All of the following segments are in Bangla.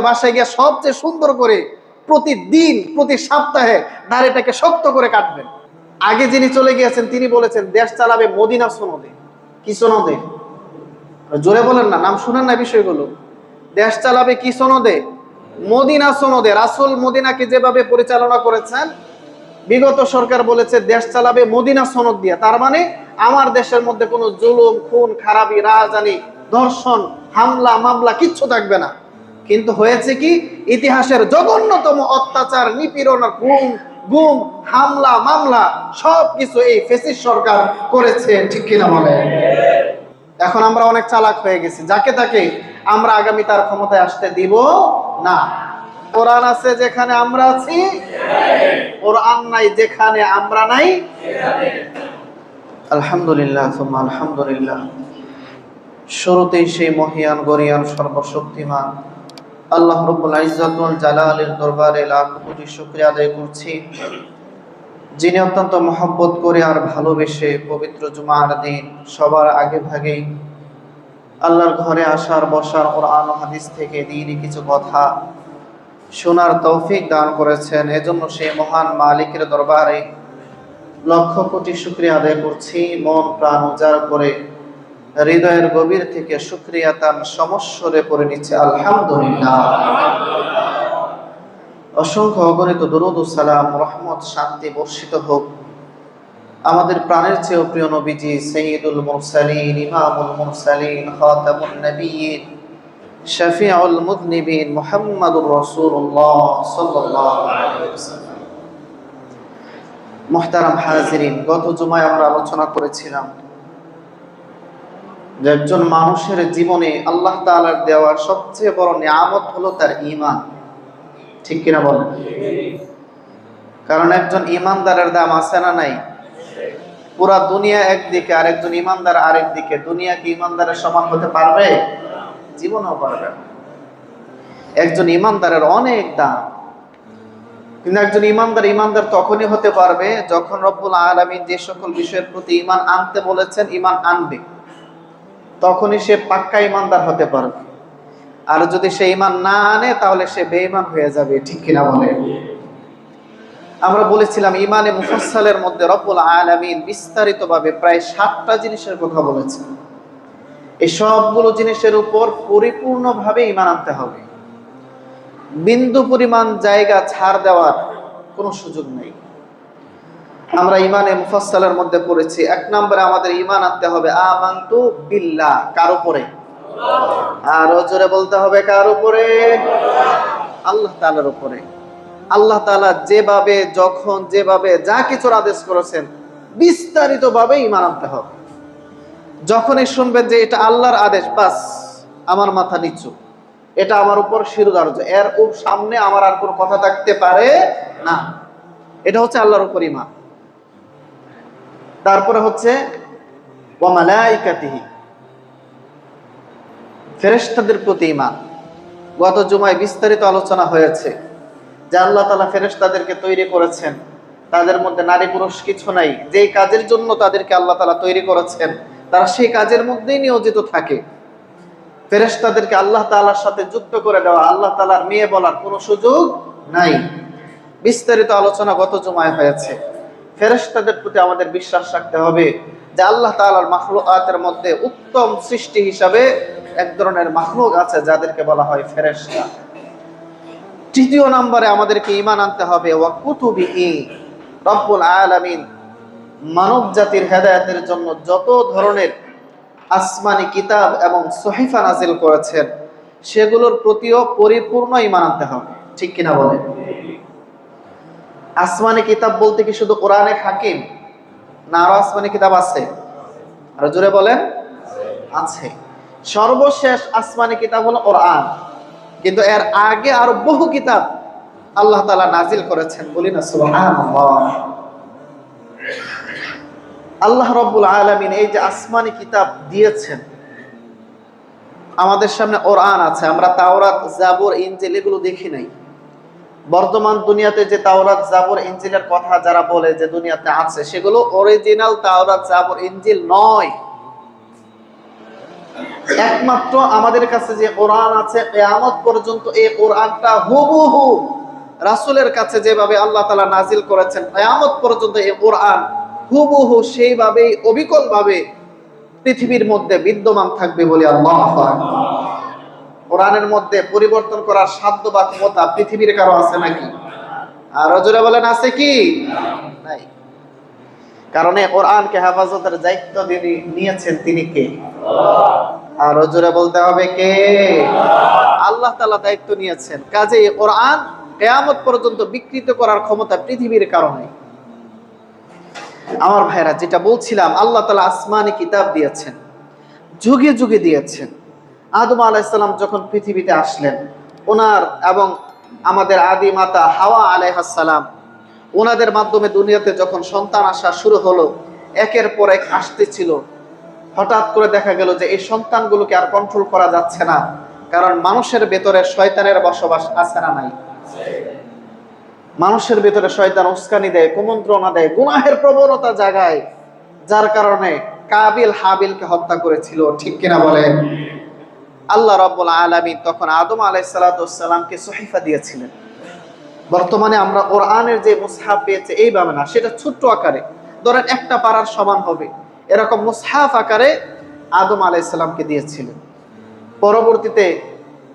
বাসায় গিয়ে সবচেয়ে সুন্দর করে প্রতিদিন প্রতি সপ্তাহে দাড়িটাকে শক্ত করে কাটবেন। আগে যিনি চলে গিয়েছেন তিনি বলেছেন দেশ চালাবে মদিনা সনদে। কি সনদে? জোরে বলেন না, নাম শুনেন না বিষয়গুলো। দেশ চালাবে কি সনদে? মদিনা সনদে। রাসূল মদিনাকে যেভাবে পরিচালনা করেছেন, বিগত সরকার বলেছে দেশ চালাবে মদিনা সনদ দিয়ে। তার মানে আমার দেশের মধ্যে কোনো জুলুম, খুন, খারাপি, রাজধানী, ধর্ষণ, হামলা মামলা কিচ্ছু থাকবে না। কিন্তু হয়েছে কি, ইতিহাসের জঘন্যতম অত্যাচার, নিপীড়ন, গুম, হামলা মামলা সবকিছু এই ফ্যাসিস্ট সরকার করেছে। ঠিক কিনা বলে? এখন আমরা অনেক চালাক হয়ে গেছি, যাকে তাকে আমরা আগামী তার ক্ষমতায় আসতে দিব না। কোরআন আছে যেখানে আমরা আছি, কোরআন নাই যেখানে আমরা নাই। আলহামদুলিল্লাহ সুম্মা আলহামদুলিল্লাহ। শুরুতেই সেই মহিয়ান গরিয়ান সর্বশক্তিমান আল্লাহ রাব্বুল ইজ্জত ওয়াল জালালের দরবারে লাখ কোটি শুকরিয়া আদায় করছি, যিনি অত্যন্ত মহব্বত করে আর ভালোবেসে পবিত্র জুমার দিন সবার আগে ভাগেই আল্লাহর ঘরে আসার বসার কোরআন ও হাদিস থেকে দ্বীনি কিছু কথা শোনার তৌফিক দান করেছেন। এজন্য সেই মহান মালিকের দরবারে লক্ষ কোটি শুকরিয়া আদায় করছি। মন প্রাণ উজাড় করে হৃদয়ের গভীর থেকে শুকরিয়া তান সমস্বরে পড়ে নিচ্ছে আলহামদুলিল্লাহ। অসংখ্য অগণিত দরুদ ও সালাম, রহমত, শান্তি বর্ষিত হোক আমাদের প্রাণের চেয়েও প্রিয় নবীজি সাইয়্যিদুল মুরসালিন, ইমামুল মুরসালিন, খাতামুন নবিয়্যিন, শাফিউল মুযনিবিন মুহাম্মাদুর রাসূলুল্লাহ সাল্লাল্লাহু আলাইহি ওয়াসাল্লাম। মুহতারাম হাজিরিন, গত জুমায় আমরা আলোচনা করেছিলাম যে একজন মানুষের জীবনে আল্লাহ তাআলার দেওয়া সবচেয়ে বড় নিয়ামত হলো তার ঈমান। ঠিক কিনা বলেন? কারণ একজন ঈমানদারের দাম আছে না নাই? পুরা দুনিয়া একদিকে আর একজন ঈমানদার আরেক দিকে। দুনিয়া কি ঈমানদারের সমান হতে পারবে? জীবনেও পারবে না। একজন ঈমানদারের অনেক দাম। কিন্তু একজন ঈমানদার তখনই হতে পারবে যখন রব্বুল আলামিন যে সকল বিষয়ের প্রতি ঈমান আনতে বলেছেন ঈমান আনবে, তখনই সে পাক্কা ঈমানদার হতে পারবে। আর যদি সে ঈমান না আনে তাহলে সে বেঈমান হয়ে যাবে। ঠিক কিনা বলে? আমরা বলেছিলাম ঈমানে মুফাসসালের মধ্যে রব্বুল আলামিন বিস্তারিতভাবে প্রায় 7টা জিনিসের কথা বলেছেন। এই সবগুলো জিনিসের উপর পরিপূর্ণভাবে ঈমান আনতে হবে। বিন্দু পরিমাণ জায়গা ছাড় দেওয়ার কোনো সুযোগ নেই। আমরা ঈমানে মুফাসসালের মধ্যে পড়েছি 1 নম্বরে আমাদের ঈমান আনতে হবে আমানতু বিল্লাহ। কার উপরে? আরো জোরে বলতে হবে, কার উপরে? আল্লাহ তাআলার উপরে। আল্লাহ তাআলা যেভাবে যখন যেভাবে যা কিছুর আদেশ করেছেন বিস্তারিতভাবে ঈমান আনতে হবে। যখনই শুনবেন যে এটা আল্লাহর আদেশ, বাস আমার মাথা নিচু, এটা আমার উপর শিরোধার্য, এর সামনে আমার আর কোনো কথা থাকতে পারে না। এটা হচ্ছে আল্লাহর উপর ঈমান। তারপরে হচ্ছে ওয়া মালাইকাতিহি, ফেরেশতাদের প্রতি ঈমান। গত জুমায় বিস্তারিত আলোচনা হয়েছে যে আল্লাহ তাআলা ফেরেশতাদেরকে তৈরি করেছেন, তাদের মধ্যে নারী পুরুষ কিছু নাই। যেই কাজের জন্য তাদেরকে আল্লাহ তাআলা তৈরি করেছেন তারা সেই কাজের মধ্যেই নিয়োজিত থাকে। ফেরেশতাদেরকে আল্লাহ তাআলার সাথে যুক্ত করে দেওয়া, আল্লাহ তাআলার মেয়ে বলার কোনো সুযোগ নাই। বিস্তারিত আলোচনা গত জুমায় হয়েছে। ফেরেশতাদের প্রতি আমাদের বিশ্বাস রাখতে হবে যে আল্লাহ তাআলার মাখলুকাতের মধ্যে উত্তম সৃষ্টি হিসাবে এক ধরনের মাখলুক আছে যাদেরকে বলা হয় ফেরেশতা। তৃতীয় নম্বরে আমাদেরকে ঈমান আনতে হবে ওয়া কুতুবিহি, রব্বুল আলামিন মানব জাতির হেদায়েতের জন্য যত ধরনের আসমানি কিতাব এবং সহিফা নাজিল করেছেন সেগুলোর প্রতিও পরিপূর্ণ ঈমান আনতে হবে। ঠিক কিনা বলেন? আসমানি কিতাব বলতে কি শুধু কোরআনে হাকিম না, আরো আসমানি কিতাব আছে? আর জোরে বলেন, আছে। সর্বশেষ আসমানি কিতাব হলো কোরআন, কিন্তু এর আগে আরো বহু কিতাব আল্লাহ তাআলা নাজিল করেছেন। বলি না সুবহানাল্লাহ। আল্লাহ রাব্বুল আলামিন এই যে আসমানি কিতাব দিয়েছেন, আমাদের সামনে কোরআন আছে। আমরা তাওরাত, জাবুর, ইনজিল এগুলো দেখি নাই। বর্তমান দুনিয়াতে যে তাওরাত, জাবুর, ইনজিলের কথা যারা বলে যে দুনিয়াতে আছে, সেগুলো অরিজিনাল তাওরাত, জাবুর, ইনজিল নয়। একমাত্র আমাদের কাছে যে কোরআন আছে কিয়ামত পর্যন্ত এই কোরআনটা হুবহু রাসূলের কাছে যেভাবে আল্লাহ তাআলা নাজিল করেছেন, কিয়ামত পর্যন্ত এই কোরআন হুবহু সেইভাবেই অবিকলভাবে পৃথিবীর মধ্যে বিদ্যমান থাকবে বলে আল্লাহু আকবার। কোরআনের মধ্যে পরিবর্তন করার সাধ্য বা ক্ষমতা পৃথিবীর কারো আছে নাকি? আর জোরে বলেন, আছে কি? নাই। কারণ এই কোরআনকে হেফাজতের দায়িত্ব যিনি নিয়েছেন তিনি কে? আর জোরে বলতে হবে কে? আল্লাহ তাআলা দায়িত্ব নিয়েছেন। কাজেই কোরআন কিয়ামত পর্যন্ত বিকৃত করার ক্ষমতা পৃথিবীর কারণে। আমার ভাইরা, যেটা বলছিলাম, আল্লাহ তাআলা আসমানি কিতাব দিয়েছেন, যুগে যুগে দিয়েছেন। আদম আলাইহিস সালাম যখন পৃথিবীতে আসলেন, ওনার এবং আমাদের আদি মাতা হাওয়া আলাইহিস সালাম, ওনাদের মাধ্যমে দুনিয়াতে যখন সন্তান আসা শুরু হলো, একের পর এক আসতেছিল। হঠাৎ করে দেখা গেল যে এই সন্তানগুলোকে আর কন্ট্রোল করা যাচ্ছে না, কারণ মানুষের ভেতরে শয়তানের বসবাস আছে না নাই? মানুষের ভেতরে শয়তান উস্কানি দেয়, কুমন্ত্রণা দেয়, গুনাহের প্রবণতা জাগায়, যার কারণে কাবিল হাবিলকে হত্যা করেছিল। ঠিক কিনা বলেন? আল্লাহ রাব্বুল আলামিন তখন আদম আলাইহিস সালামকে সহিফা দিয়েছিলেন। বর্তমানে আমরা কোরআনের যে মুসহাফ পেয়েছে এইভাবে না, সেটা ছোট্ট আকারে, ধরেন একটা পারার সমান হবে, এরকম মুসহাফ আকারে আদম আলাইহিস সালামকে দিয়েছিলেন। পরবর্তীতে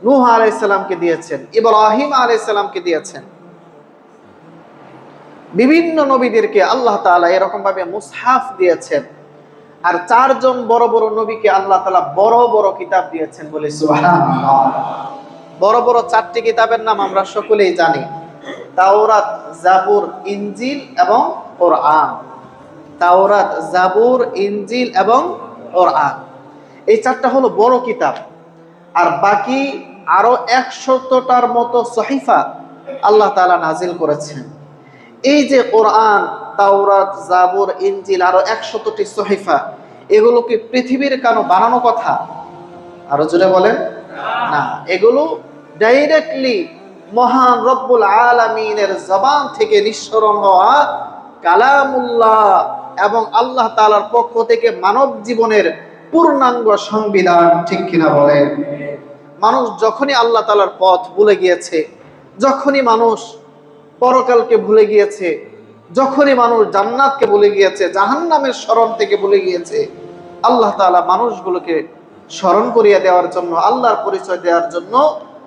নূহ আলাইহিস সালামকে দিয়েছেন, ইব্রাহিম আলাইহিস সালামকে দিয়েছেন। বিভিন্ন নবীদেরকে আল্লাহ তাআলা এরকম ভাবে মুসহাফ দিয়েছেন। আর 4 জন বড় বড় নবীকে আল্লাহ তাআলা বড় বড় কিতাব দিয়েছেন বলে সুবহানাল্লাহ। বড় বড় 4টি কিতাবের নাম আমরা সকলেই জানি: তাওরাত, জাবুর, ইনজিল এবং কোরআন। তাওরাত, জাবুর, ইনজিল এবং কোরআন, এই 4টা হলো বড় কিতাব। আর বাকি আরো 100টার মতো সহিফা আল্লাহ তাআলা নাজিল করেছেন। এই যে কোরআন, তাওরাত, জাবুর, ইনজিল, আরো 100টি সহিফা, এগুলো কি পৃথিবীর কানো বানানো কথা? আরো জোরে বলেন না। এগুলো ডাইরেক্টলি মহান রব্বুল আলামিনের জবান থেকে নিঃসরণ হওয়া কালামুল্লাহ এবং আল্লাহ তাআলার পক্ষ থেকে মানব জীবনের পূর্ণাঙ্গ সংবিধান। ঠিক কিনা বলেন? মানুষ যখনই আল্লাহ তাআলার পথ ভুলে গিয়েছে, যখনই মানুষ পরকালকে ভুলে গিয়েছে, যখনই মানুষ জান্নাতকে ভুলে গিয়েছে, জাহান্নামের স্মরণ থেকে ভুলে গিয়েছে, আল্লাহ তাআলা মানুষগুলোকে স্মরণ করিয়ে দেওয়ার জন্য, আল্লাহর পরিচয় দেওয়ার জন্য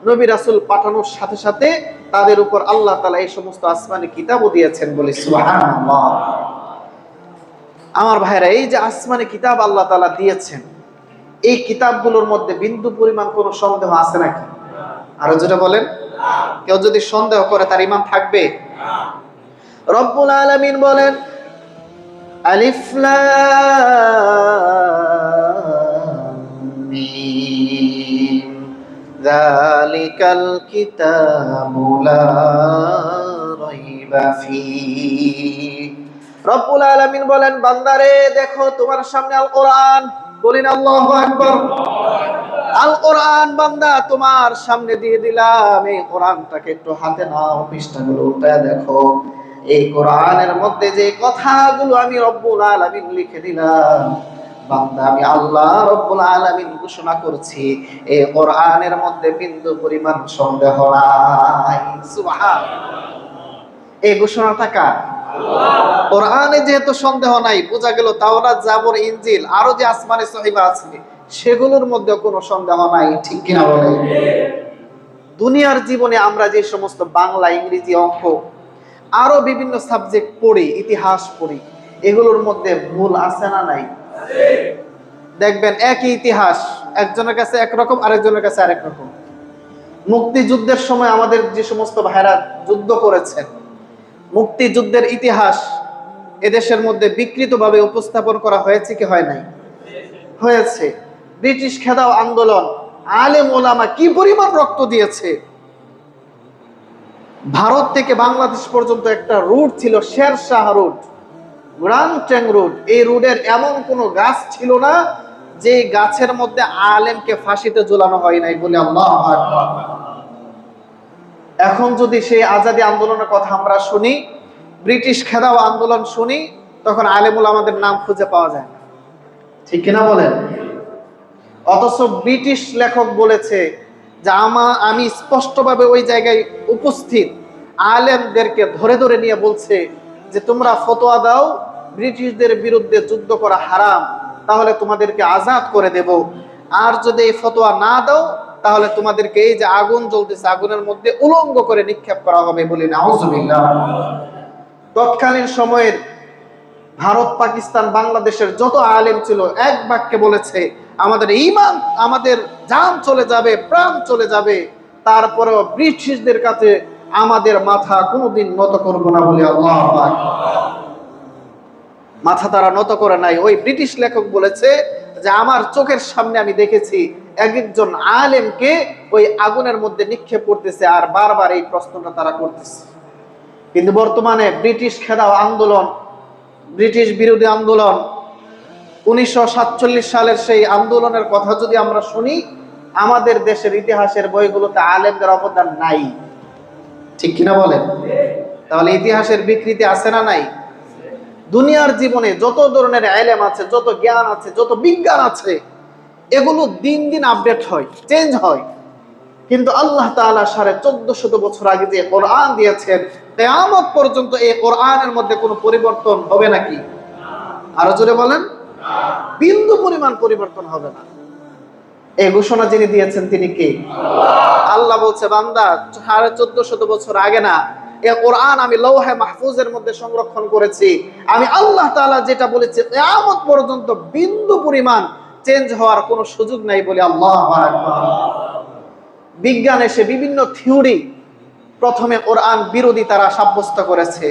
নবী রাসূল পাঠানোর সাথে সাথে তাদের উপর আল্লাহ তাআলা এই সমস্ত আসমানি কিতাবও দিয়েছেন বলে সুবহানাল্লাহ। আমার ভাইরা, এই যে আসমানি কিতাব আল্লাহ তাআলা দিয়েছেন, এই কিতাবগুলোর মধ্যে বিন্দু পরিমাণ কোনো সন্দেহ আছে নাকি? আরো যেটা বলেন, কেউ যদি সন্দেহ করে তার ঈমান থাকবে? রব্বুল আলামিন বলেন, আলিফ লাম মিম যালিকাল কিতাবু লা রাইবা ফীহি। রব্বুল আলামিন বলেন, বান্দারে দেখো তোমার সামনে আল কোরআন। বলেন আল্লাহু আকবার। আল কোরআন বান্দা তোমার সামনে দিয়ে দিলাম, এই কোরআনটাকে একটু হাতে নাও, পৃষ্ঠাগুলো উল্টায় দেখো। এই কোরআনের মধ্যে যে কথাগুলো আমি রব্বুল আলামিন লিখে দিলাম, বান্দা আমি আল্লাহ রব্বুল আলামিন ঘোষণা করছি, এই কোরআনের মধ্যে বিন্দু পরিমাণ সন্দেহ নাই। সুবহানাল্লাহ। এই ঘোষণাটা কার? কোরআনে যেহেতু সন্দেহ নাই, বোঝা গেল তাওরাত, জাবুর, ইনজিল, আরো যে আসমানি সহিফা আছে সেগুলোর মধ্যে কোনো সন্দেহ নাই। ঠিক কিনা বলে? দুনিয়ার জীবনে আমরা যে সমস্ত বাংলা, ইংরেজি, অঙ্ক, আরো বিভিন্ন সাবজেক্ট পড়ি, ইতিহাস পড়ি, এগুলোর মধ্যে ভুল আছে না নাই? দেখবেন একই ইতিহাস একজনের কাছে একরকম, আরেকজনের কাছে আরেক রকম। মুক্তিযুদ্ধের সময় আমাদের যে সমস্ত ভাইরা যুদ্ধ করেছেন, মুক্তিযুদ্ধের ইতিহাস এদেশের মধ্যে বিকৃতভাবে উপস্থাপন করা হয়েছে কি হয় নাই? হয়েছে। ব্রিটিশ খেদাও আন্দোলন, আলেম ওলামা কি পরিমাণ রক্ত দিয়েছে। ভারত থেকে বাংলাদেশ পর্যন্ত একটা রুট ছিল, Sher Shah route, grand trunk route. এই রুটের এমন কোনো গাছ ছিল না যে গাছের মধ্যে আলেমকে ফাঁসিতে ঝুলানো হয় নাই। বলে আল্লাহু আকবার। এখন যদি সেই আজাদী আন্দোলনের কথা আমরা শুনি, ব্রিটিশ খেদাও আন্দোলন শুনি, তখন আলেমুল আমাদের নাম খুঁজে পাওয়া যায় না। ঠিক কিনা বলেন? অথচ ব্রিটিশ লেখক বলেছে যে আমি স্পষ্টভাবে ওই জায়গায় উপস্থিত আলেমদেরকে ধরে ধরে নিয়ে বলছে যে তোমরা ফতোয়া দাও ব্রিটিশদের বিরুদ্ধে যুদ্ধ করা হারাম, তাহলে তোমাদেরকে আজাদ করে দেব। আর যদি এই ফতোয়া না দাও তাহলে তোমাদেরকে এই যে আগুন জ্বলতেছে আগুনের মধ্যে উলঙ্গ করে নিক্ষেপ করা হবে বলে নাউজুবিল্লাহ। তৎকালীন সময়ের ভারত, পাকিস্তান, বাংলাদেশের যত আলেম ছিল এক বাক্যে বলেছে আমাদের ঈমান, আমাদের জান চলে যাবে, প্রাণ চলে যাবে, তারপরেও ব্রিটিশদের কাছে আমাদের মাথা কোনোদিন নত করব না বলে আল্লাহু আকবার। মাথা তারা নত করে নাই। ওই ব্রিটিশ লেখক বলেছে যে আমার চোখের সামনে আমি দেখেছি একজন আলেমকে ওই আগুনের মধ্যে নিক্ষেপ করতেছে আর বারবার এই প্রশ্নটা তারা করতেছে। কিন্তু বর্তমানে ব্রিটিশ খেদাও আন্দোলন, ব্রিটিশ বিরোধী আন্দোলন, 1947 সালের সেই আন্দোলনের কথা যদি আমরা শুনি, আমাদের দেশের ইতিহাসের বইগুলোতে আলেমদের অবদান নাই, ঠিক কিনা বলেন? তাহলে ইতিহাসের বিকৃতি আছে না নাই? দুনিয়ার জীবনে যত ধরনের ইলম আছে, যত জ্ঞান আছে, যত বিজ্ঞান আছে, এগুলো দিন দিন আপডেট হয়, চেঞ্জ হয়। কিন্তু আল্লাহ তাআলা 1450 বছর আগে যে কোরআন দিয়েছেন, কিয়ামত পর্যন্ত এই কোরআনের মধ্যে কোনো পরিবর্তন হবে নাকি? আরো জোরে বলেন। বিন্দু পরিমাণ পরিবর্তন হবে না। এই ঘোষণা যিনি দিয়েছেন তিনি কে? আল্লাহ বলছে, বান্দা 1450 বছর আগে না, এই কোরআন আমি লৌহে মাহফুজের মধ্যে সংরক্ষণ করেছি। আমি আল্লাহ তাআলা যেটা বলেছি কিয়ামত পর্যন্ত বিন্দু পরিমাণ চেঞ্জ হওয়ার কোনো সুযোগ নাই বলে আল্লাহু আকবার। বিজ্ঞান এসে বিভিন্ন থিওরি প্রথমে কোরআন বিরোধী তারা সাব্যস্ত করেছে।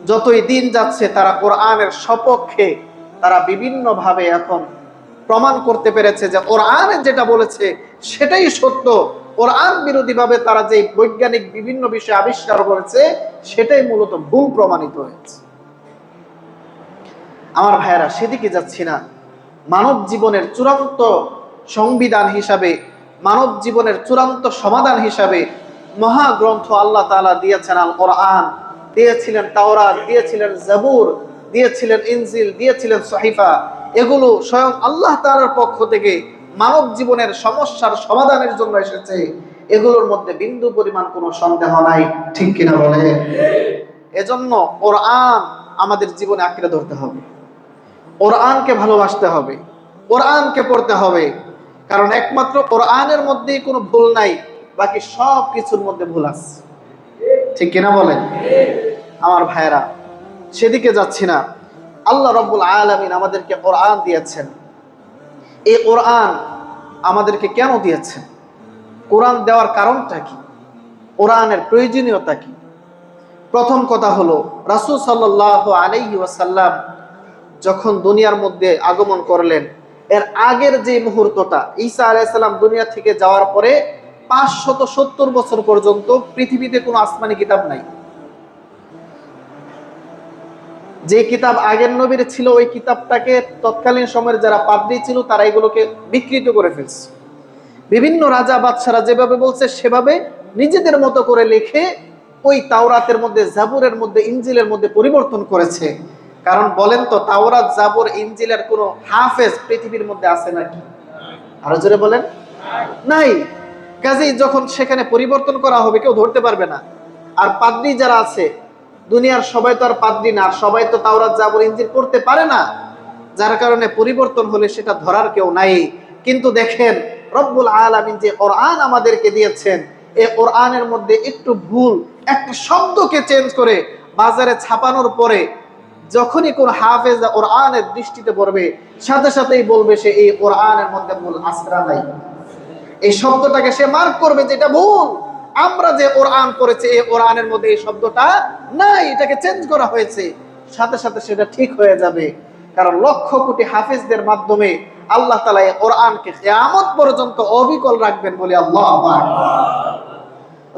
যতই দিন যাচ্ছে তারা কোরআনের সপক্ষে তারা বিভিন্ন ভাবে এখন প্রমাণ করতে পেরেছে যে কোরআনে যেটা বলেছে সেটাই সত্য। কোরআন বিরোধী ভাবে তারা যে বৈজ্ঞানিক বিভিন্ন বিষয় আবিষ্কার করেছে সেটাই মূলত ভুল প্রমাণিত হয়েছে। আমার ভাইয়েরা, সেদিকে যাচ্ছি না। মানব জীবনের চূড়ান্ত সংবিধান হিসাবে, মানব জীবনের চূড়ান্ত সমাধান হিসাবে মহাগ্রন্থ আল্লাহ তাআলা দিয়েছেন আল কোরআন, দিয়েছিলেন তাওরাত, দিয়েছিলেন জাবুর, দিয়েছিলেন ইনজিল, দিয়েছিলেন সহিফা। এগুলো স্বয়ং আল্লাহ তাআলার পক্ষ থেকে মানব জীবনের সমস্যার সমাধানের জন্য এসেছে। এগুলোর মধ্যে বিন্দু পরিমাণ কোনো সন্দেহ নাই, ঠিক কিনা বলে? এজন্য কোরআন আমাদের জীবনে আঁকড়ে ধরতে হবে, কোরআনকে ভালোবাসতে হবে, কোরআনকে পড়তে হবে। কারণ একমাত্র কোরআনের মধ্যেই কোনো ভুল নাই, বাকি সব কিছুর মধ্যে ভুল আছে, ঠিক কিনা বলেন? আমার ভাইয়েরা, সেদিকে যাচ্ছি না। আল্লাহ রাব্বুল আলামিন আমাদেরকে কোরআন দিয়েছেন। এই কোরআন আমাদেরকে কেন দিয়েছেন? কোরআন দেওয়ার কারণটা কি? কোরআনের প্রয়োজনীয়তা কি? প্রথম কথা হলো, রাসূল সাল্লাল্লাহু আলাইহি ওয়াসাল্লাম যখন দুনিয়ার মধ্যে আগমন করলেন, এর আগের যে মুহূর্তটা, ঈসা আলাইহিস সালাম দুনিয়া থেকে যাওয়ার পরে 570 বছর পর্যন্ত পৃথিবীতে কোনো আসমানি কিতাব নাই। যে কিতাব আগের নবীর ছিল ওই কিতাবটাকে তৎকালীন সময়ের যারা পাদ্রী ছিল তারা এগুলোকে বিকৃত করে ফেলছে। বিভিন্ন রাজা বাদশারা যেভাবে বলছে সেভাবে নিজেদের মতো করে লিখে ওই তাওরাতের মধ্যে, জাবুরের মধ্যে, ইনজিলের মধ্যে পরিবর্তন করেছে। কারণ বলেন তো, তাওরাত, জাবুর, ইনজিলের কোনো হাফেজ পৃথিবীর মধ্যে আছে নাকি? আরো জোরে বলেন। নাই। কাজেই যখন সেখানে পরিবর্তন করা হবে কেউ ধরতে পারবে না। আর পাদ্রী যারা আছে, দুনিয়ার সবাই তো আর পাদ্রী না, আর সবাই তো তাওরাত, জাবুর, ইনজিল পড়তে পারে না, যার কারণে পরিবর্তন হলে সেটা ধরার কেউ নাই। কিন্তু দেখেন, রব্বুল আলামিন যে কোরআন আমাদেরকে দিয়েছেন, এই কোরআনের মধ্যে একটু ভুল, একটা শব্দকে চেঞ্জ করে বাজারে ছাপানোর পরে যখনই কোন হাফেজ কোরআনের দৃষ্টিতে পড়বে, সাথে সাথেই বলবে সে এই কোরআনের মধ্যে ভুল আসরা নাই। এই শব্দটাকে সে মার্ক করবে যেটা ভুল। আমরা যে কোরআন পড়েছি এই কোরআনের মধ্যে এই শব্দটা নাই, এটাকে চেঞ্জ করা হয়েছে। সাথে সাথে সেটা ঠিক হয়ে যাবে। কারণ লক্ষ কোটি হাফেজদের মাধ্যমে আল্লাহ তাআলা এই কোরআনকে কিয়ামত পর্যন্ত অবিকল রাখবেন বলে আল্লাহু আকবার।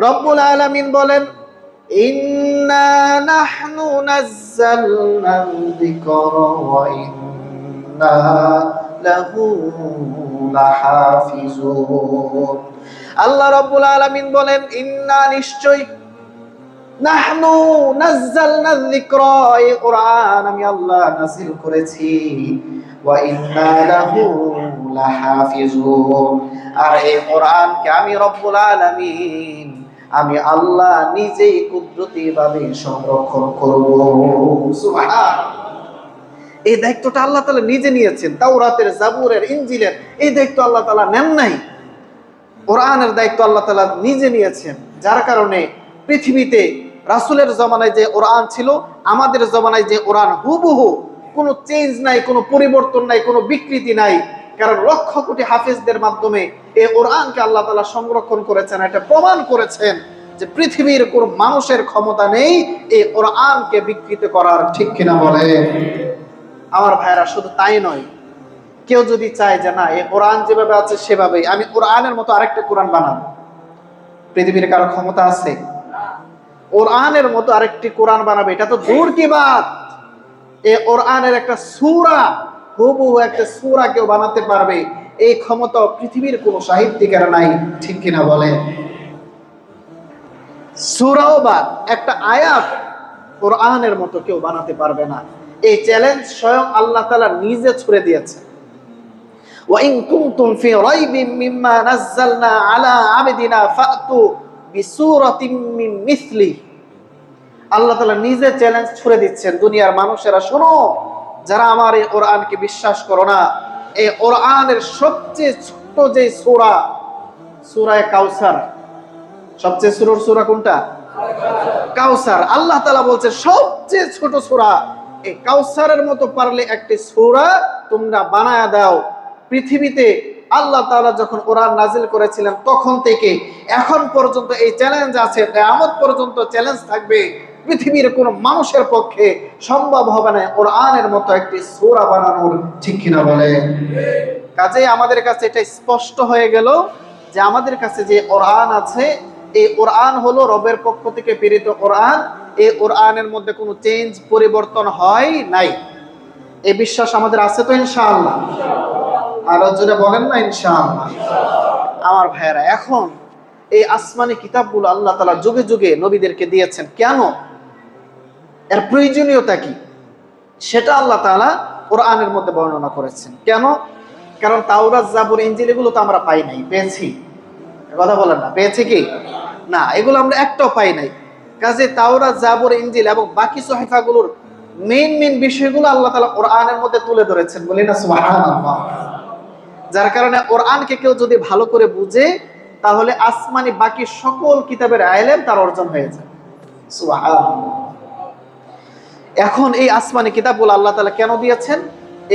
রব্বুল আলামিন বলেন, ইন্না নাহনু নাযালনা যিকরা ওয়া ইন্না লাহু লাহাফিজুন। আল্লাহ রাব্বুল আলামিন বলেন, ইন্না নিশ্চয়, নাহনু নাযালনা যিকরা, এই কোরআন আমি আল্লাহ নাযিল করেছি, ওয়া ইন্না লাহু লাহাফিজুন। আর এই কোরআনকে আমি রব্বুল আলামিন, আমি আল্লাহ নিজেই কুদরতিভাবে সংরক্ষণ করব। সুবহানাল্লাহ। এই দায়িত্বটা আল্লাহ তাআলা নিজে নিয়েছেন। তাওরাতের, জাবুরের, ইনজিলের এই দায়িত্ব আল্লাহ তাআলা নেন নাই, কোরআনের দায়িত্ব আল্লাহ তাআলা নিজে নিয়েছেন। যার কারণে পৃথিবীতে রাসূলের জমানায় যে কোরআন ছিল, আমাদের জমানায় যে কোরআন হুবহু, কোনো চেঞ্জ নাই, কোনো পরিবর্তন নাই, কোনো বিকৃতি নাই। কারণ লক্ষ কোটি হাফেজদের মাধ্যমে এই কোরআনকে আল্লাহ তাআলা সংরক্ষণ করেছেন। এটা প্রমাণ করেছেন যে পৃথিবীর কোনো মানুষের ক্ষমতা নেই এই কোরআনকে বিকৃত করার। ঠিক কিনা বলে? আমার ভাইরা, শুধু তাই নয়, কেউ যদি চায় যে না, এই কোরআন যেভাবে আছে সেভাবেই আমি কোরআনের মতো আরেকটা কোরআন বানাবো, পৃথিবীর কারো ক্ষমতা আছে কোরআনের মতো আরেকটি কোরআন বানাবে? এটা তো দূর কি বাত। এই কোরআনের একটা সূরা, হুবহু একটা সূরা কেউ বানাতে পারবে, এই ক্ষমতা পৃথিবীর কোনো সাহিত্যিকের নাই। ঠিক কিনা বলে? সূরাও বা একটা আয়াত কোরআনের মতো কেউ বানাতে পারবে না। এই চ্যালেঞ্জ স্বয়ং আল্লাহ তাআলা নিজে ছুড়ে দিয়েছে। ওয়া ইন কুনতুম ফি রাইবিন মিম্মা নাযালনা আলা আবদিনা ফাতু বিসূরাতিন মিন মিসলি। আল্লাহ তাআলা নিজে চ্যালেঞ্জ ছুড়ে দিচ্ছেন, দুনিয়ার মানুষেরা শোনো, যারা আমার এই কোরআনকে বিশ্বাস করো না, এই কোরআনের সবচেয়ে ছোট যে সূরা, সূরা কাউসার, সবচেয়ে ছোট সূরা কোনটা? কাউসার। আল্লাহ তাআলা বলছে সবচেয়ে ছোট সূরা, এই কাউসারের মতো পারলে একটি সূরা তোমরা বানায়া দাও। পৃথিবীতে আল্লাহ তাআলা যখন কোরআন নাজিল করেছিলেন তখন থেকে এখন পর্যন্ত এই চ্যালেঞ্জ আছে, কিয়ামত পর্যন্ত চ্যালেঞ্জ থাকবে। পৃথিবীর কোনো মানুষের পক্ষে সম্ভব হবে না কোরআনের মতো একটি সূরা বানানোর। ঠিক কিনা বলে? কাজেই আমাদের কাছে এটা স্পষ্ট হয়ে গেল যে আমাদের কাছে যে কোরআন আছে, এই কোরআন হলো রবের পক্ষ থেকে প্রেরিত কোরআন। এই কোরআনের মধ্যে কোনো চেঞ্জ, পরিবর্তন হয় নাই। এই বিশ্বাস আমাদের আছে তো ইনশাআল্লাহ? আরো জোরে বলেন না ইনশাআল্লাহ। আমার ভাইয়েরা, এখন এই আসমানি কিতাবগুলো আল্লাহ তাআলা যুগে যুগে নবীদেরকে দিয়েছেন। কেন? এর প্রয়োজনীয়তা কি সেটা আল্লাহ তাআলা কোরআনের মধ্যে বর্ণনা করেছেন। কেন? কারণ তাওরাত, জাবুর, ইনজিল এগুলো তো আমরা পাই নাই, পেয়েছি? কথা বলেন না, পেয়েছি কি না? এগুলো আমরা একটাও পাই নাই। কাজে তাওরাত, জাবুর, ইনজিল এবং বাকি সহিফাগুলোর মেইন বিষয়গুলো আল্লাহ তাআলা কোরআনের মধ্যে তুলে ধরেছেন। বলি না সুবহানাল্লাহ। যার কারণে কোরআনকে কেউ যদি ভালো করে বুঝে, তাহলে আসমানি বাকি সকল কিতাবের ইলম তার অর্জন হয়ে যায়। সুবহানাল্লাহ। এখন এই আসমানি কিতাবগুলো আল্লাহ তাআলা কেন দিয়েছেন,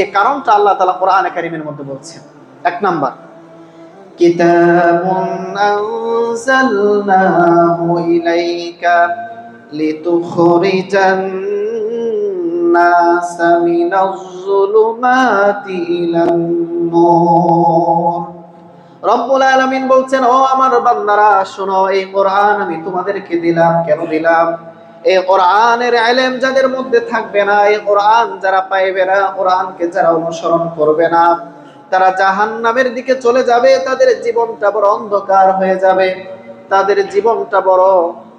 এই কারণটা আল্লাহ তাআলা কোরআনে কারীমের মধ্যে বলছেন। এক নাম্বার, কিতাবুন আনজালনাহু ইলাইকা লিতুখরিজান নাস মিনাজ যুলুমাতি ইলান নূর। রব্বুল আলামিন বলছেন, ও আমার বান্দারা শোনো, এই কোরআন আমি তোমাদেরকে দিলাম। কেন দিলাম? এই কোরআনের ইলম যাদের মধ্যে থাকবে না, এই কোরআন যারা পাইবে না, কোরআনকে যারা অনুসরণ করবে না, তারা জাহান্নামের দিকে চলে যাবে। তাদের জীবনটা বড় অন্ধকার হয়ে যাবে, তাদের জীবনটা বড়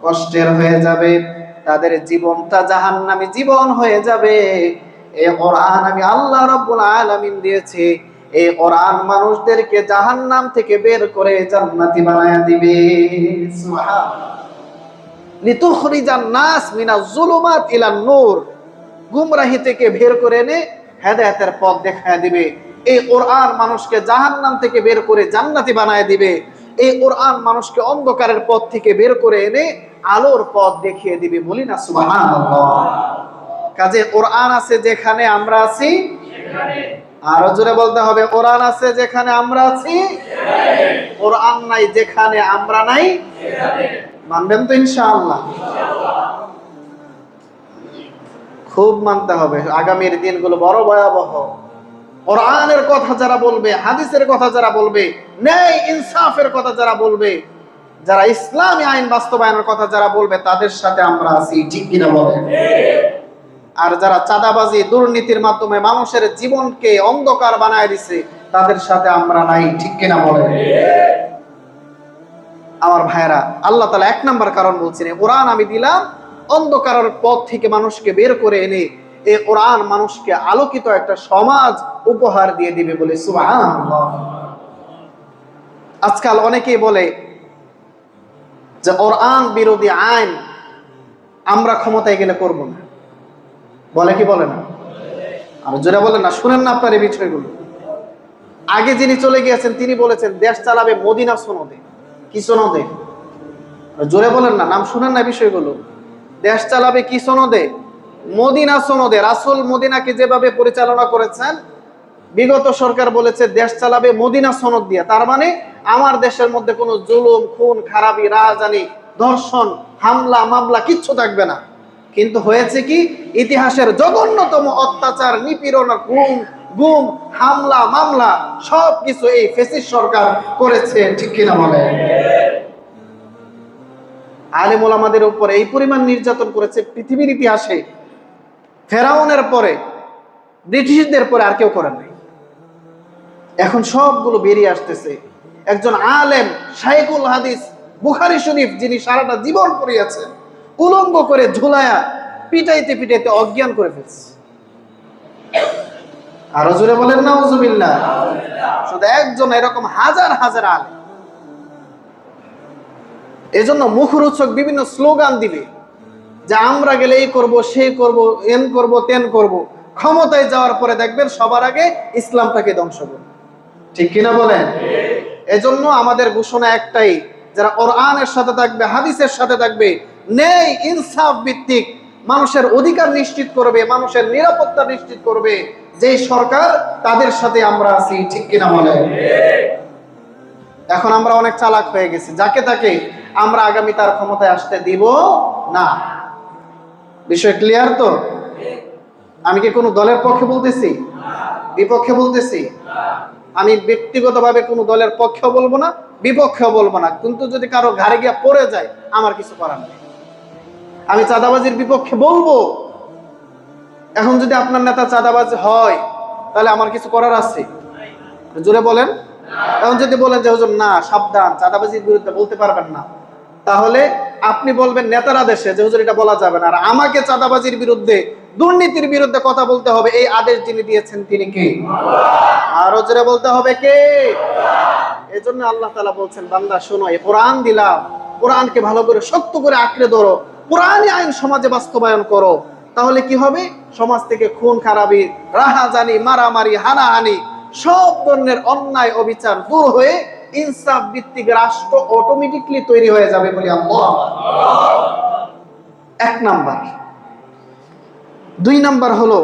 কষ্টের হয়ে যাবে, তাদের জীবনটা জাহান্নামী জীবন হয়ে যাবে। এই কোরআন আমি আল্লাহ রাব্বুল আলামিন দিয়েছি। এই কোরআন মানুষদেরকে জাহান্নাম থেকে বের করে জান্নাতি বানায়া দিবে। সুবহানাল্লাহ। লিতুখরিজান নাস মিনাজ যুলুমাত ইলান নূর, গুমরাহি থেকে বের করে এনে হেদায়েতের পথ দেখায়া দিবে। এই কোরআন মানুষকে জাহান্নাম থেকে বের করে জান্নাতি বানায়া দিবে। এই কোরআন মানুষকে অন্ধকারের পথ থেকে বের করে এনে আলোর পথ দেখিয়ে দিবে। বলি না সুবহানাল্লাহ। কাজে কোরআন আছে যেখানে আমরা আছি সেখানে, আরো জোরে বলতে হবে, কোরআন আছে যেখানে আমরা আছি সেখানে, কোরআন নাই যেখানে আমরা নাই সেখানে। মানবেন তো ইনশাআল্লাহ? খুব মানতে হবে। আগামীর দিনগুলো বড় ভয়াবহ। কোরআনের কথা যারা বলবে, হাদিসের কথা যারা বলবে, ন্যায় ইনসাফের কথা যারা বলবে, যারা ইসলামী আইন বাস্তবায়নের কথা যারা বলবে, তাদের সাথে আমরা আছি। ঠিক কিনা বলেন? আর যারা চাঁদাবাজি, দুর্নীতির মাধ্যমে মানুষের জীবনকে অন্ধকার বানায় দিছে, তাদের সাথে আমরা নাই। ঠিক কিনা বলেন? আমার ভাইরা, আল্লাহ তাআলা এক নাম্বার কারণ বলছেন, কোরআন আমি দিলাম অন্ধকারের পথ থেকে মানুষকে বের করে এনে এই কোরআন মানুষকে আলোকিত একটা সমাজ উপহার দিয়ে দিবে বলে সুবহানাল্লাহ। আজকাল অনেকেই বলে যে কোরআন বিরোধী আইন আমরা ক্ষমতায় গেলে করব না, বলে কি বলে না? আর জোরে বলেন না, শুনেন না আপনার এই বিষয়গুলো। আগে যিনি চলে গিয়েছেন তিনি বলেছেন দেশ চালাবে মদিনা সনদে। কি সনদে? জোরে বলেন না, নাম শুনেন না বিষয়গুলো। দেশ চালাবে কি সনদে? মদিনা সনদে। রাসূল মদিনাকে যেভাবে পরিচালনা করেছেন, বিগত সরকার বলেছে দেশ চালাবে মদিনা সনদ দিয়ে। তার মানে আমার দেশের মধ্যে কোনো জুলুম, খুন, খারাপি, রাজধানী, ধর্ষণ, হামলা, মামলা কিচ্ছু থাকবে না। কিন্তু হয়েছে কি, ইতিহাসের জঘন্যতম অত্যাচার, নিপীড়ন, গুম, হামলা, মামলা সবকিছু এই ফ্যাসিস্ট সরকার করেছে। ঠিক কিনা বলে? আলেম ওলামাদের উপর এই পরিমাণ নির্যাতন করেছে পৃথিবীর ইতিহাসে ফেরাউনের পরে, ব্রিটিশদের পরে আর কেউ করেন নাই। এখন সবগুলো বেরিয়ে আসতেছে। একজন আলেম শাইখুল হাদিস বুখারী শরীফ, যিনি সারাটা জীবন পড়িয়েছেন, উলঙ্গ করে ঝুলায়া পিটাইতে পিটাইতে অজ্ঞান করে ফেলছে। আরো জোরে বলেন নাউজুবিল্লাহ। শুধু একজন, এরকম হাজার হাজার আলেম। এজন্য মুখরোচক বিভিন্ন স্লোগান দিবে যে আমরা গেলে এই করব, সেই করব, এন করব, তেন করব। ক্ষমতায় যাওয়ার পরে দেখবেন সবার আগে ইসলামটাকে ধ্বংস করবে। ঠিক কিনা বলেন? এজন্য আমাদের ঘোষণা একটাই, যারা কোরআনের সাথে থাকবে, হাদিসের সাথে থাকবে, ন্যায় ইনসাফ ভিত্তিক মানুষের অধিকার নিশ্চিত করবে, মানুষের নিরাপত্তা নিশ্চিত করবে, যেই সরকার, তাদের সাথে আমরা আছি। ঠিক কিনা বলেন? এখন আমরা অনেক চালাক হয়ে গেছি, যাকে তাকে আমরা আগামী তার ক্ষমতায় আসতে দিব না। বিষয় ক্লিয়ার তো? আমি কি কোনো দলের পক্ষে বলতেছি, বিপক্ষে বলতেছি? আমি ব্যক্তিগতভাবে কোনো দলের পক্ষেও বলবো না, বিপক্ষেও বলবো না। কিন্তু যদি কারো ঘাড়ে গিয়ে পড়ে যায়, আমার কিছু করার নেই। আমি চাঁদাবাজির বিপক্ষে বলবো। এখন যদি আপনার নেতা চাঁদাবাজি হয়, তাহলে আমার কিছু করার আছে? জোরে বলেন। এখন যদি বলেন যে হুজুর না, সাবধান, চাঁদাবাজির বিরুদ্ধে বলতে পারবেন না, তাহলে আপনি বলবেন নেতার আদেশে যে হুজুর এটা বলা যাবে না, আর আমাকে চাঁদাবাজির বিরুদ্ধে, দুর্নীতির বিরুদ্ধে কথা বলতে হবে, এই আদেশ যিনি দিয়েছেন তিনি কে? আরো জোরে বলতে হবে কে? এজন্য আল্লাহ তাআলা বলছেন, বান্দা শোনো, এই কোরআন দিলাম, কোরআনকে ভালো করে শক্ত করে আঁকড়ে ধরো, কোরআনী আইন সমাজে বাস্তবায়ন করো। তাহলে কি হবে? সমাজ থেকে খুন খারাপি, রাহাজানি, মারামারি, হানাহানি, সব ধরনের অন্যায় অবিচার দূর হয়ে ইনসাফ ভিত্তিক রাষ্ট্র অটোমেটিকলি তৈরি হয়ে যাবে বলি আল্লাহ। এক নাম্বার। দুই নাম্বার হলো,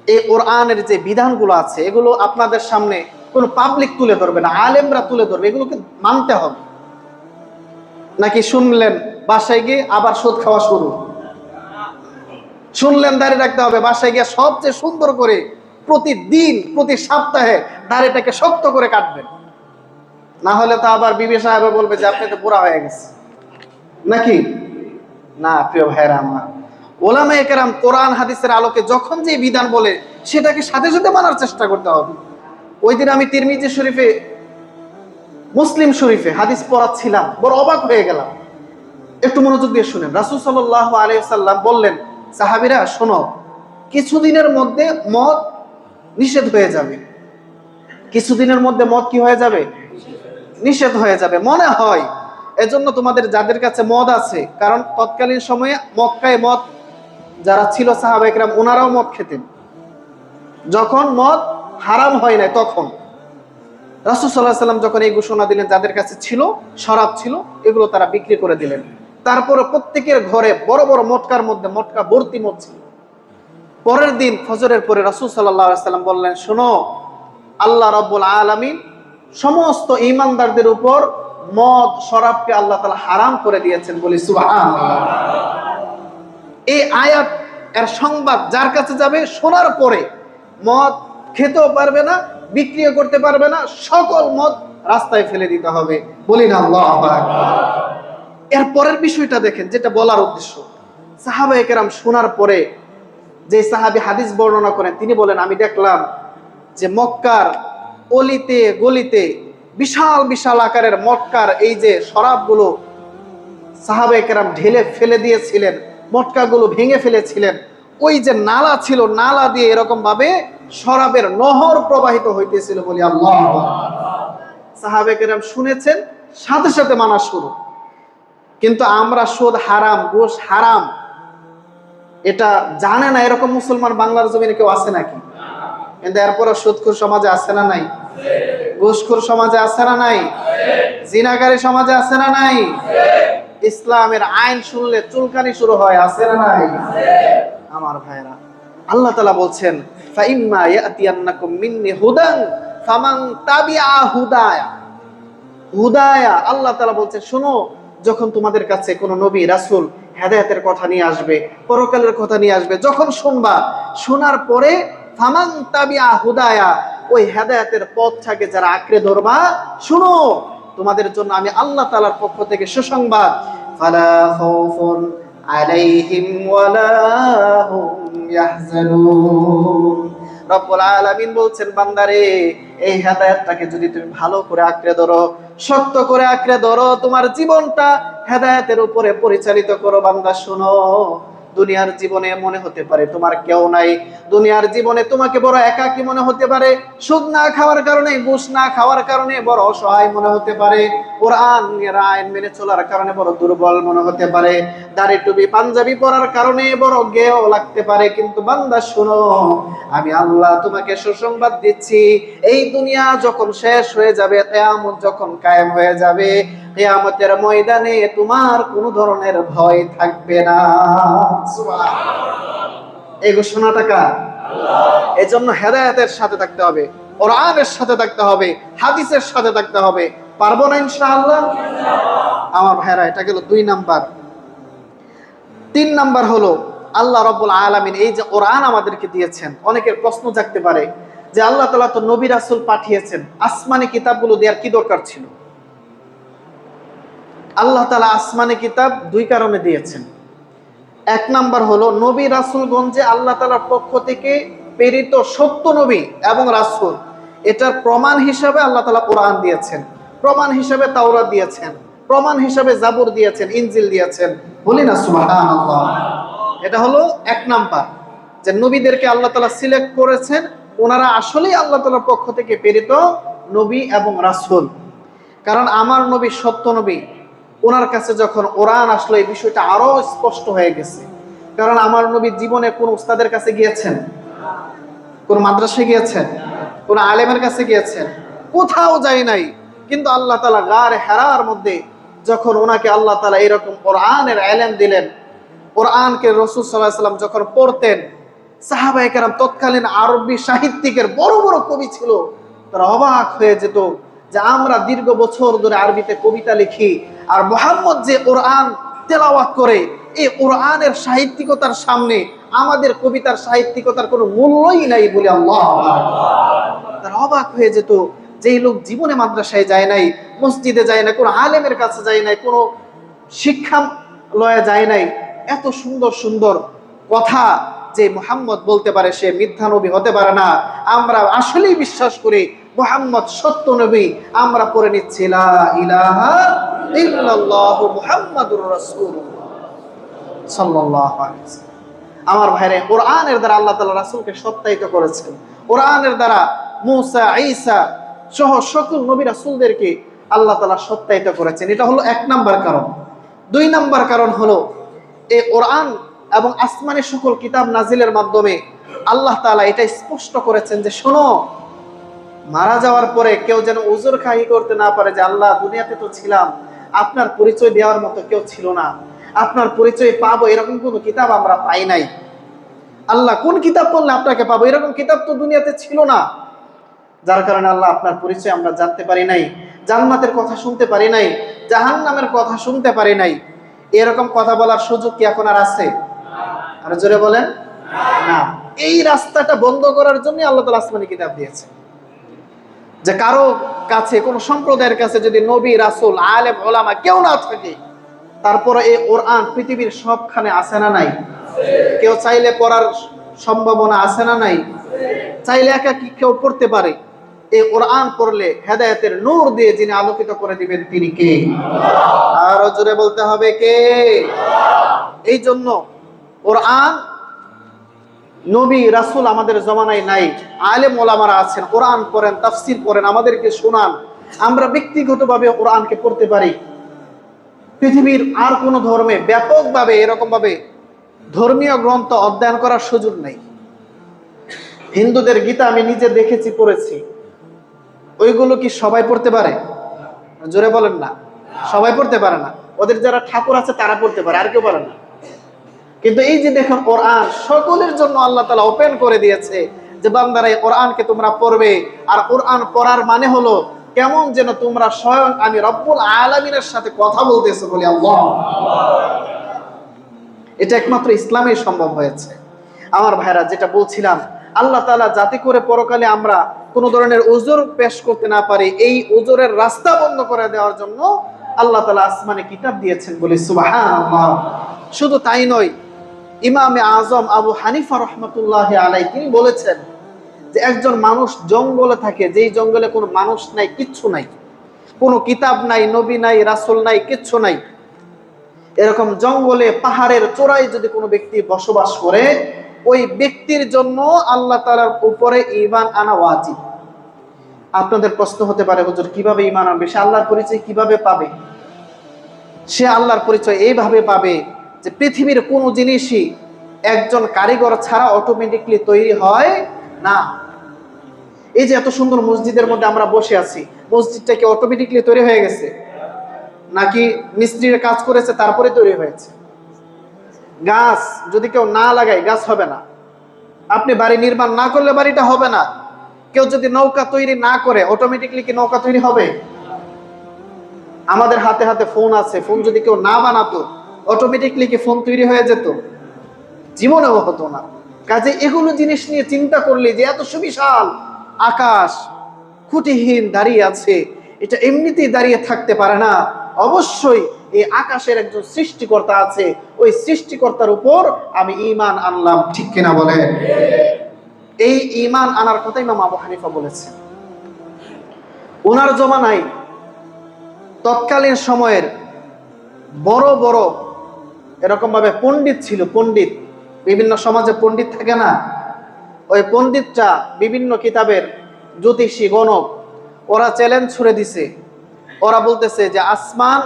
এই কোরআনের যে বিধানগুলো আছে, এগুলো আপনাদের সামনে কোনো পাবলিক তুলে ধরবে না, আলেমরা তুলে ধরবে। এগুলোকে মানতে হবে। নাকি শুনলেন বাসায় গিয়ে আবার সুদ খাওয়া শুরু, শুনলেন দাড়ি রাখতে হবে, বাসায় গিয়ে সবচেয়ে সুন্দর করে প্রতিদিন, প্রতি সপ্তাহে দাড়িটাকে শক্ত করে কাটবেন। না হলে তো আবার বিবি সাহেব বলবে যে আপনি তো বুড়া হয়ে গেছে। নাকি না? প্রিয় ভাইরা আমার, ওলামায়ে কেরাম কোরআন হাদিসের আলোকে যখন যে বিধান বলে, সেটাকে সাথে সাথে মানার চেষ্টা করতে হবে। ওই দিন আমি তিরমিজি শরীফে, মুসলিম শরীফে হাদিস পড়াচ্ছিলাম, বড় অবাক হয়ে গেলাম। একটু মনোযোগ দিয়ে শুনেন। রাসূল সাল্লাল্লাহু আলাইহি ওয়াসাল্লাম বললেন, সাহাবীরা শোনো, কিছুদিনের মধ্যে মদ নিষেধ হয়ে যাবে। কিছুদিনের মধ্যে মদ কি হয়ে যাবে? নিষেধ হয়ে যাবে মনে হয়। এজন্য তোমাদের যাদের কাছে মদ আছে, কারণ তৎকালীন সময়ে মক্কায় মদ যারা ছিল সাহাবা একরাম, ওনারাও মদ খেতেন। যখন মদ হারাম হয় না, তখন রাসূল সাল্লাল্লাহু আলাইহি ওয়াসাল্লাম যখন এই ঘোষণা দিলেন, যাদের কাছে ছিল, শরাব ছিল, এগুলো তারা বিক্রি করে দিলেন। তারপরে প্রত্যেকের ঘরে বড় বড় মটকার মধ্যে মটকা ভর্তি মদ ছিল। পরের দিন ফজরের পরে রাসূল সাল্লাল্লাহু আলাইহি ওয়াসাল্লাম বললেন, শোনো, আল্লাহ রাব্বুল আলামিন সমস্ত ঈমানদারদের উপর মদ, শরাবকে আল্লাহ তাআলা হারাম করে দিয়েছেন। বলি সুবহানাল্লাহ। এই আয়াত এর সংবাদ যার কাছে যাবে, শোনার পরে মদ খেতেও পারবে না, বিক্রিও করতে পারবে না, সকল মদ রাস্তায় ফেলে দিতে হবে। বলি না আল্লাহু আকবার। এর পরের বিষয়টা দেখেন, যেটা বলার উদ্দেশ্য। সাহাবায়ে কেরাম শোনার পরে, যে সাহাবী হাদিস বর্ণনা করেন, তিনি বলেন, আমি দেখলাম যে মক্কার অলিতে গলিতে বিশাল বিশাল আকারের মটকার এই যে শরাবগুলো সাহাবায়ে কেরাম ঢেলে ফেলে দিয়েছিলেন, মটকাগুলো ভেঙে ফেলেছিলেন। ওই যে নালা ছিল, নালা দিয়ে এরকম ভাবে শরাবের নহর প্রবাহিত হইতেছিল বলি আল্লাহ। সাহাবে কেরাম শুনেছেন, সাথে সাথে মানা শুরু। কিন্তু আমরা সুদ হারাম, ঘুষ হারাম এটা জানে না এরকম মুসলমান বাংলার জমিনে কেউ আছে নাকি? কিন্তু এরপরে সুদখোর সমাজে আছে না নাই? ঘুষখোর সমাজে আছে না নাই? জিনাকারী সমাজে আছে না নাই? ইসলামের আইন শুনলে চুলকানি শুরু হয়, আছে না নাই? আমার ভাইরা, আল্লাহ তাআলা বলছেন ফাইম্মা ইয়াতিয়ান্নাকুম মিন্নি হুদান ফামান তাবিআ হুদায়া। হুদায়া, আল্লাহ তাআলা বলছেন শোনো, যখন তোমাদের কাছে কোন নবী রাসূল হেদায়েতের কথা নিয়ে আসবে, পরকালের কথা নিয়ে আসবে, যখন শুনবা, শোনার পরে ফামান তাবিআ হুদায়া, ওই হেদায়েতের পথটাকে যারা আঁকড়ে ধরবা, শুনো তোমাদের জন্য আমি আল্লাহ তাআলার পক্ষ থেকে সুসংবাদ, ফালা খাউফুন আলাইহিম ওয়ালা হুম ইয়াহজানুন। রব্বুল আলামিন বলছেন বান্দারে, এই হেদায়েতটাকে যদি তুমি ভালো করে আঁকড়ে ধরো, শক্ত করে আঁকড়ে ধরো, তোমার জীবনটা হেদায়েতের উপরে পরিচালিত করো। বান্দা শোনো, দুনিয়ার জীবনে মনে হতে পারে তোমার কেউ নাই, দুনিয়ার জীবনে তোমাকে বড় একাকী মনে হতে পারে, সুদ না খাওয়ার কারণে, ঘুষ না খাওয়ার কারণে বড় অসহায় মনে হতে পারে, কোরআনের আইন মেনে চলার কারণে বড় দুর্বল মনে হতে পারে, দাড়ি টুপি পাঞ্জাবি পরার কারণে বড় জ্ঞেয় লাগতে পারে। কিন্তু বান্দা শোনো, আমি আল্লাহ তোমাকে সুসংবাদ দিচ্ছি, এই দুনিয়া যখন শেষ হয়ে যাবে, কিয়ামত যখন কায়েম হয়ে যাবে, কিয়ামতের ময়দানে তোমার কোনো ধরনের ভয় থাকবে না। সুবহানাল্লাহ। এই ঘোষণাটা কার? আল্লাহ। এজন্য হেদায়েতের সাথে থাকতে হবে, কোরআনের সাথে থাকতে হবে, হাদিসের সাথে থাকতে হবে। পারবো না ইনশাআল্লাহ? আমার ভাইরা, এটা গেল 2 নাম্বার। 3 নাম্বার হলো আল্লাহ রাব্বুল আলামিন এই যে কোরআন আমাদেরকে দিয়েছেন, অনেকের প্রশ্ন জাগতে পারে যে আল্লাহ তাআলা তো নবী রাসূল পাঠিয়েছেন, আসমানি কিতাবগুলো দেওয়ার কি দরকার ছিল? আল্লাহ তাআলা আসমানি কিতাব 2 কারণে দিয়েছেন। 1 নাম্বার হলো নবী রাসূলগঞ্জে আল্লাহ তাআলার পক্ষ থেকে প্রেরিত সত্য নবী এবং রাসূল, এটার প্রমাণ হিসাবে আল্লাহ তাআলা কোরআন দিয়েছেন, প্রমাণ হিসাবে তাওরাত দিয়েছেন, প্রমাণ হিসাবে জাবুর দিয়েছেন, ইনজিল দিয়েছেন। বলি না সুবহানাল্লাহ। এটা হলো 1 নাম্বার, যে নবীদেরকে আল্লাহ তাআলা সিলেক্ট করেছেন, ওনারা আসলেই আল্লাহ তাআলার পক্ষ থেকে প্রেরিত নবী এবং রাসূল। কারণ আমার নবী সত্য নবী, ওনার কাছে যখন কোরআন আসলো এই বিষয়টা আরো স্পষ্ট হয়ে গেছে। কারণ আমার নবী জীবনে কোন উস্তাদের কাছে গিয়েছেন? কোন মাদ্রাসায় গিয়েছেন? কোন আলেমের কাছে গিয়েছেন? কোথাও যায় নাই। কিন্তু আল্লাহ তাআলা গারে হেরার মধ্যে যখন ওনাকে আল্লাহ তাআলা এরকম কোরআনের ইলম দিলেন, কোরআনকে রাসূল সাল্লাল্লাহু আলাইহি ওয়াসাল্লাম যখন পড়তেন, সাহাবায়ে কেরাম, তৎকালীন আরবি সাহিত্যিকের বড় বড় কবি ছিল, তারা অবাক হয়ে যেত যে আমরা দীর্ঘ বছর ধরে আরবিতে কবিতা লিখি, আর মুহাম্মদ যে কোরআন তেলাওয়াত করে, এই কোরআনের সাহিত্যিকতার সামনে আমাদের কবিতার সাহিত্যিকতার কোনো মূল্যই নাই বলে আল্লাহ। তারা অবাক হয়ে যেত, যেই লোক জীবনে মাদ্রাসায় যায় নাই, মসজিদে যায় না, কোনো আলেমের কাছে যায় নাই, কোনো শিক্ষা লয়ে যায় নাই, এত সুন্দর সুন্দর কথা যে মুহাম্মদ বলতে পারে, সে মিথ্যা নবী হতে পারে না। আমরা আসলেই বিশ্বাস করি মুহাম্মদ সত্য নবী। আমরা পড়ে নিচ্ছি লা ইলাহা ইল্লাল্লাহু মুহাম্মাদুর রাসূলুল্লাহ সাল্লাল্লাহু আলাইহি ওয়াসাল্লাম। আমার ভাইরে, কোরআনের দ্বারা আল্লাহ তাআলা রাসূলকে সত্যায়িত করেছেন, কোরআনের দ্বারা মুসা, ঈসা সহ সকল নবী রাসূলদেরকে আল্লাহ তাআলা সত্যায়িত করেছেন। এটা হলো 1 নাম্বার কারণ। 2 নাম্বার কারণ হলো এই কোরআন এবং আসমানি সকল কিতাব নাজিলের মাধ্যমে আল্লাহ তাআলা এটা স্পষ্ট করেছেন যে শোনো, মারা যাওয়ার পরে কেউ যেন উজুর খাহি করতে না পারে যে আল্লাহ দুনিয়াতে তো ছিলাম, আপনার পরিচয় দেওয়ার মতো কেউ ছিল না, আপনার পরিচয় পাবো এরকম কোনো কিতাব আমরা পাই নাই। আল্লাহ কোন কিতাব পড়লে আপনাকে পাবো, এরকম কিতাব তো দুনিয়াতে ছিল না, যার কারণে আল্লাহ আপনার পরিচয় আমরা জানতে পারি নাই, জান্নাতের কথা শুনতে পারি নাই, জাহান্নামের কথা শুনতে পারি নাই। এরকম কথা বলার সুযোগ কি এখন আর আছে? আর জোরে বলেন না। এই রাস্তাটা বন্ধ করার জন্য আল্লাহ তাআলা আসমানি কিতাব দিয়েছে, যে কারো কাছে, কোন সম্প্রদায়ের কাছে যদি নবী, রাসূল, আলেম, ওলামা কেউ না থাকে, তারপরে এই কোরআন পৃথিবীর সবখানে আছে না নাই? কেউ চাইলে পড়ার সম্ভাবনা আছে না নাই? চাইলে একা কি কেউ পড়তে পারে? এই কোরআন পড়লে হেদায়েতের নূর দিয়ে যিনি আলোকিত করে দিবেন তিনি কে? আরো জোরে বলতে হবে কে? এই জন্য কোরআন নবী রাসূল আমাদের জমানায় নাই, আলেম ওলামারা আছেন, কোরআন পড়েন, তাফসীর পড়েন, আমাদেরকে শোনান, আমরা ব্যক্তিগতভাবে কোরআনকে পড়তে পারি। পৃথিবীর আর কোনো ধর্মে ব্যাপকভাবে এরকম ভাবে ধর্মীয় গ্রন্থ অধ্যয়ন করার সুযোগ নেই। হিন্দুদের গীতা আমি নিজে দেখেছি, পড়েছি। ওইগুলো কি সবাই পড়তে পারে? জোরে বলেন না। সবাই পড়তে পারে না। ওদের যারা ঠাকুর আছে তারা পড়তে পারে, আর কেউ পারে না। কিন্তু এই যে দেখুন কোরআন সকলের জন্য আল্লাহ তাআলা ওপেন করে দিয়েছে যে বান্দারা এই কোরআনকে তোমরা পড়বে। আর কোরআন পড়ার মানে হলো কেমন যেন তোমরা স্বয়ং আমি রব্বুল আলামিনের সাথে কথা বলতেছো বলি আল্লাহ। এটা একমাত্র ইসলামেই সম্ভব হয়েছে। আমার ভাইরা, যেটা বলছিলাম, আল্লাহ তাআলা যাতে করে পরকালে আমরা কোনো ধরনের উজর পেশ করতে না পারি, এই উজরের রাস্তা বন্ধ করে দেওয়ার জন্য আল্লাহ তাআলা আসমানে কিতাব দিয়েছেন বলি সুবহানাল্লাহ। শুধু তাই নয়, ইমামে আজম আবু হানিফা রহমতুল্লাহি আলাইহি তিনি বলেছেন যে একজন মানুষ জঙ্গলে থাকে, যেই জঙ্গলে কোনো মানুষ নাই, কিচ্ছু নাই, কোনো কিতাব নাই, নবী নাই, রাসূল নাই, কিচ্ছু নাই, এরকম জঙ্গলে পাহাড়ের চূড়ায় যদি কোনো ব্যক্তি বসবাস করে, ওই ব্যক্তির জন্য আল্লাহ তাআলার উপরে ঈমান আনা ওয়াজিব। আপনাদের প্রশ্ন হতে পারে, হুজুর কিভাবে ঈমান আনবে? সে আল্লাহর পরিচয় কিভাবে পাবে? সে আল্লাহর পরিচয় এইভাবে পাবে যে পৃথিবীর কোনো জিনিসই একজন কারিগর ছাড়া অটোমেটিকলি তৈরি হয় না। এই যে এত সুন্দর মসজিদের মধ্যে আমরা বসে আছি, মসজিদটা কি অটোমেটিকলি তৈরি হয়ে গেছে নাকি মিস্ত্রির কাজ করেছে তারপরে তৈরি হয়েছে? গাছ যদি কেউ না লাগায় গাছ হবে না। আপনি বাড়ি নির্মাণ না করলে বাড়িটা হবে না। কেউ যদি নৌকা তৈরি না করে অটোমেটিকলি কি নৌকা তৈরি হবে? আমাদের হাতে হাতে ফোন আছে, ফোন যদি কেউ না বানাতো অটোমেটিকলি কি ফোন তৈরি হয়ে যেত? জীবনেও হতো না। কাজে এগুলো জিনিস নিয়ে চিন্তা করলে যে এত সুবিশাল আকাশ খুঁটিহীন দাঁড়িয়ে আছে, এটা এমনিতেই দাঁড়িয়ে থাকতে পারে না। অবশ্যই এই আকাশের একজন সৃষ্টিকর্তা আছে, ওই সৃষ্টিকর্তার উপর আমি ঈমান আনলাম। ঠিক কিনা বলে? এই ঈমান আনার কথা ইমাম আবু হানিফা বলেছেন। ওনার জমানায় তৎকালীন সময়ের বড় বড় এরকম ভাবে পণ্ডিত ছিল। পণ্ডিত, বিভিন্ন সমাজে পণ্ডিত থাকে না? ওই পণ্ডিতটা বিভিন্ন কিতাবের জ্যোতিষী গণক, ওরা চ্যালেঞ্জ ছুড়ে দিছে। ওরা বলতেছে যে আসমান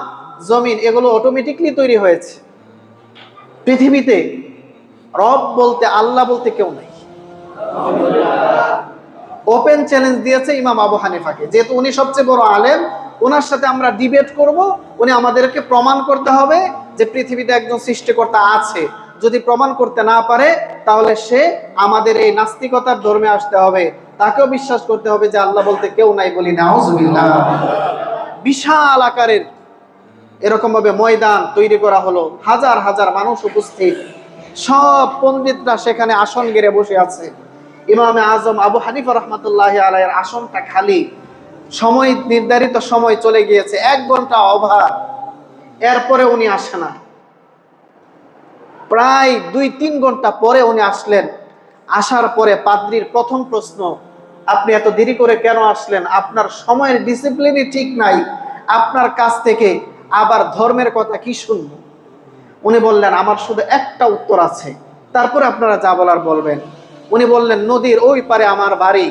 জমিন এগুলো অটোমেটিকলি তৈরি হয়েছে। পৃথিবীতে রব বলতে, আল্লাহ বলতে কেউ নাই। ওপেন চ্যালেঞ্জ দিয়েছে ইমাম আবু হানিফাকে। যেহেতু উনি সবচেয়ে বড় আলেম, ওনার সাথে আমরা ডিবেট করব। উনি আমাদেরকে প্রমাণ করতে হবে যে পৃথিবীতে একজন সৃষ্টিকর্তা আছে। যদি প্রমাণ করতে না পারে তাহলে সে আমাদের এই নাস্তিকতার ধর্মে আসতে হবে, তাকেও বিশ্বাস করতে হবে যে আল্লাহ বলতে কেউ নাই। বলি নাউজুবিল্লাহ। বিশাল আকারের এরকম ভাবে ময়দান তৈরি করা হলো, হাজার হাজার মানুষ উপস্থিত, সব পণ্ডিতরা সেখানে আসন গেড়ে বসে আছে। ইমামে আজম আবু হানিফা রহমতুল্লাহি আলাইহির আসনটা খালি। সময়, নির্ধারিত সময় চলে গিয়েছে, 1 ঘন্টা ওভার। এরপরে উনি আসে না। প্রায় 2-3 ঘন্টা পরে উনি আসলেন। আসার পরে পাদ্রীর প্রথম প্রশ্ন, আপনি এত দেরি করে কেন আসলেন? আপনার সময়ের ডিসিপ্লিনই ঠিক নাই, আপনার কাছ থেকে আবার ধর্মের কথা কি শুনবো? উনি বললেন, আমার শুধু একটা উত্তর আছে, তারপরে আপনারা যা বলার বলবেন। উনি বললেন, নদীর ওই পারে আমার বাড়ি,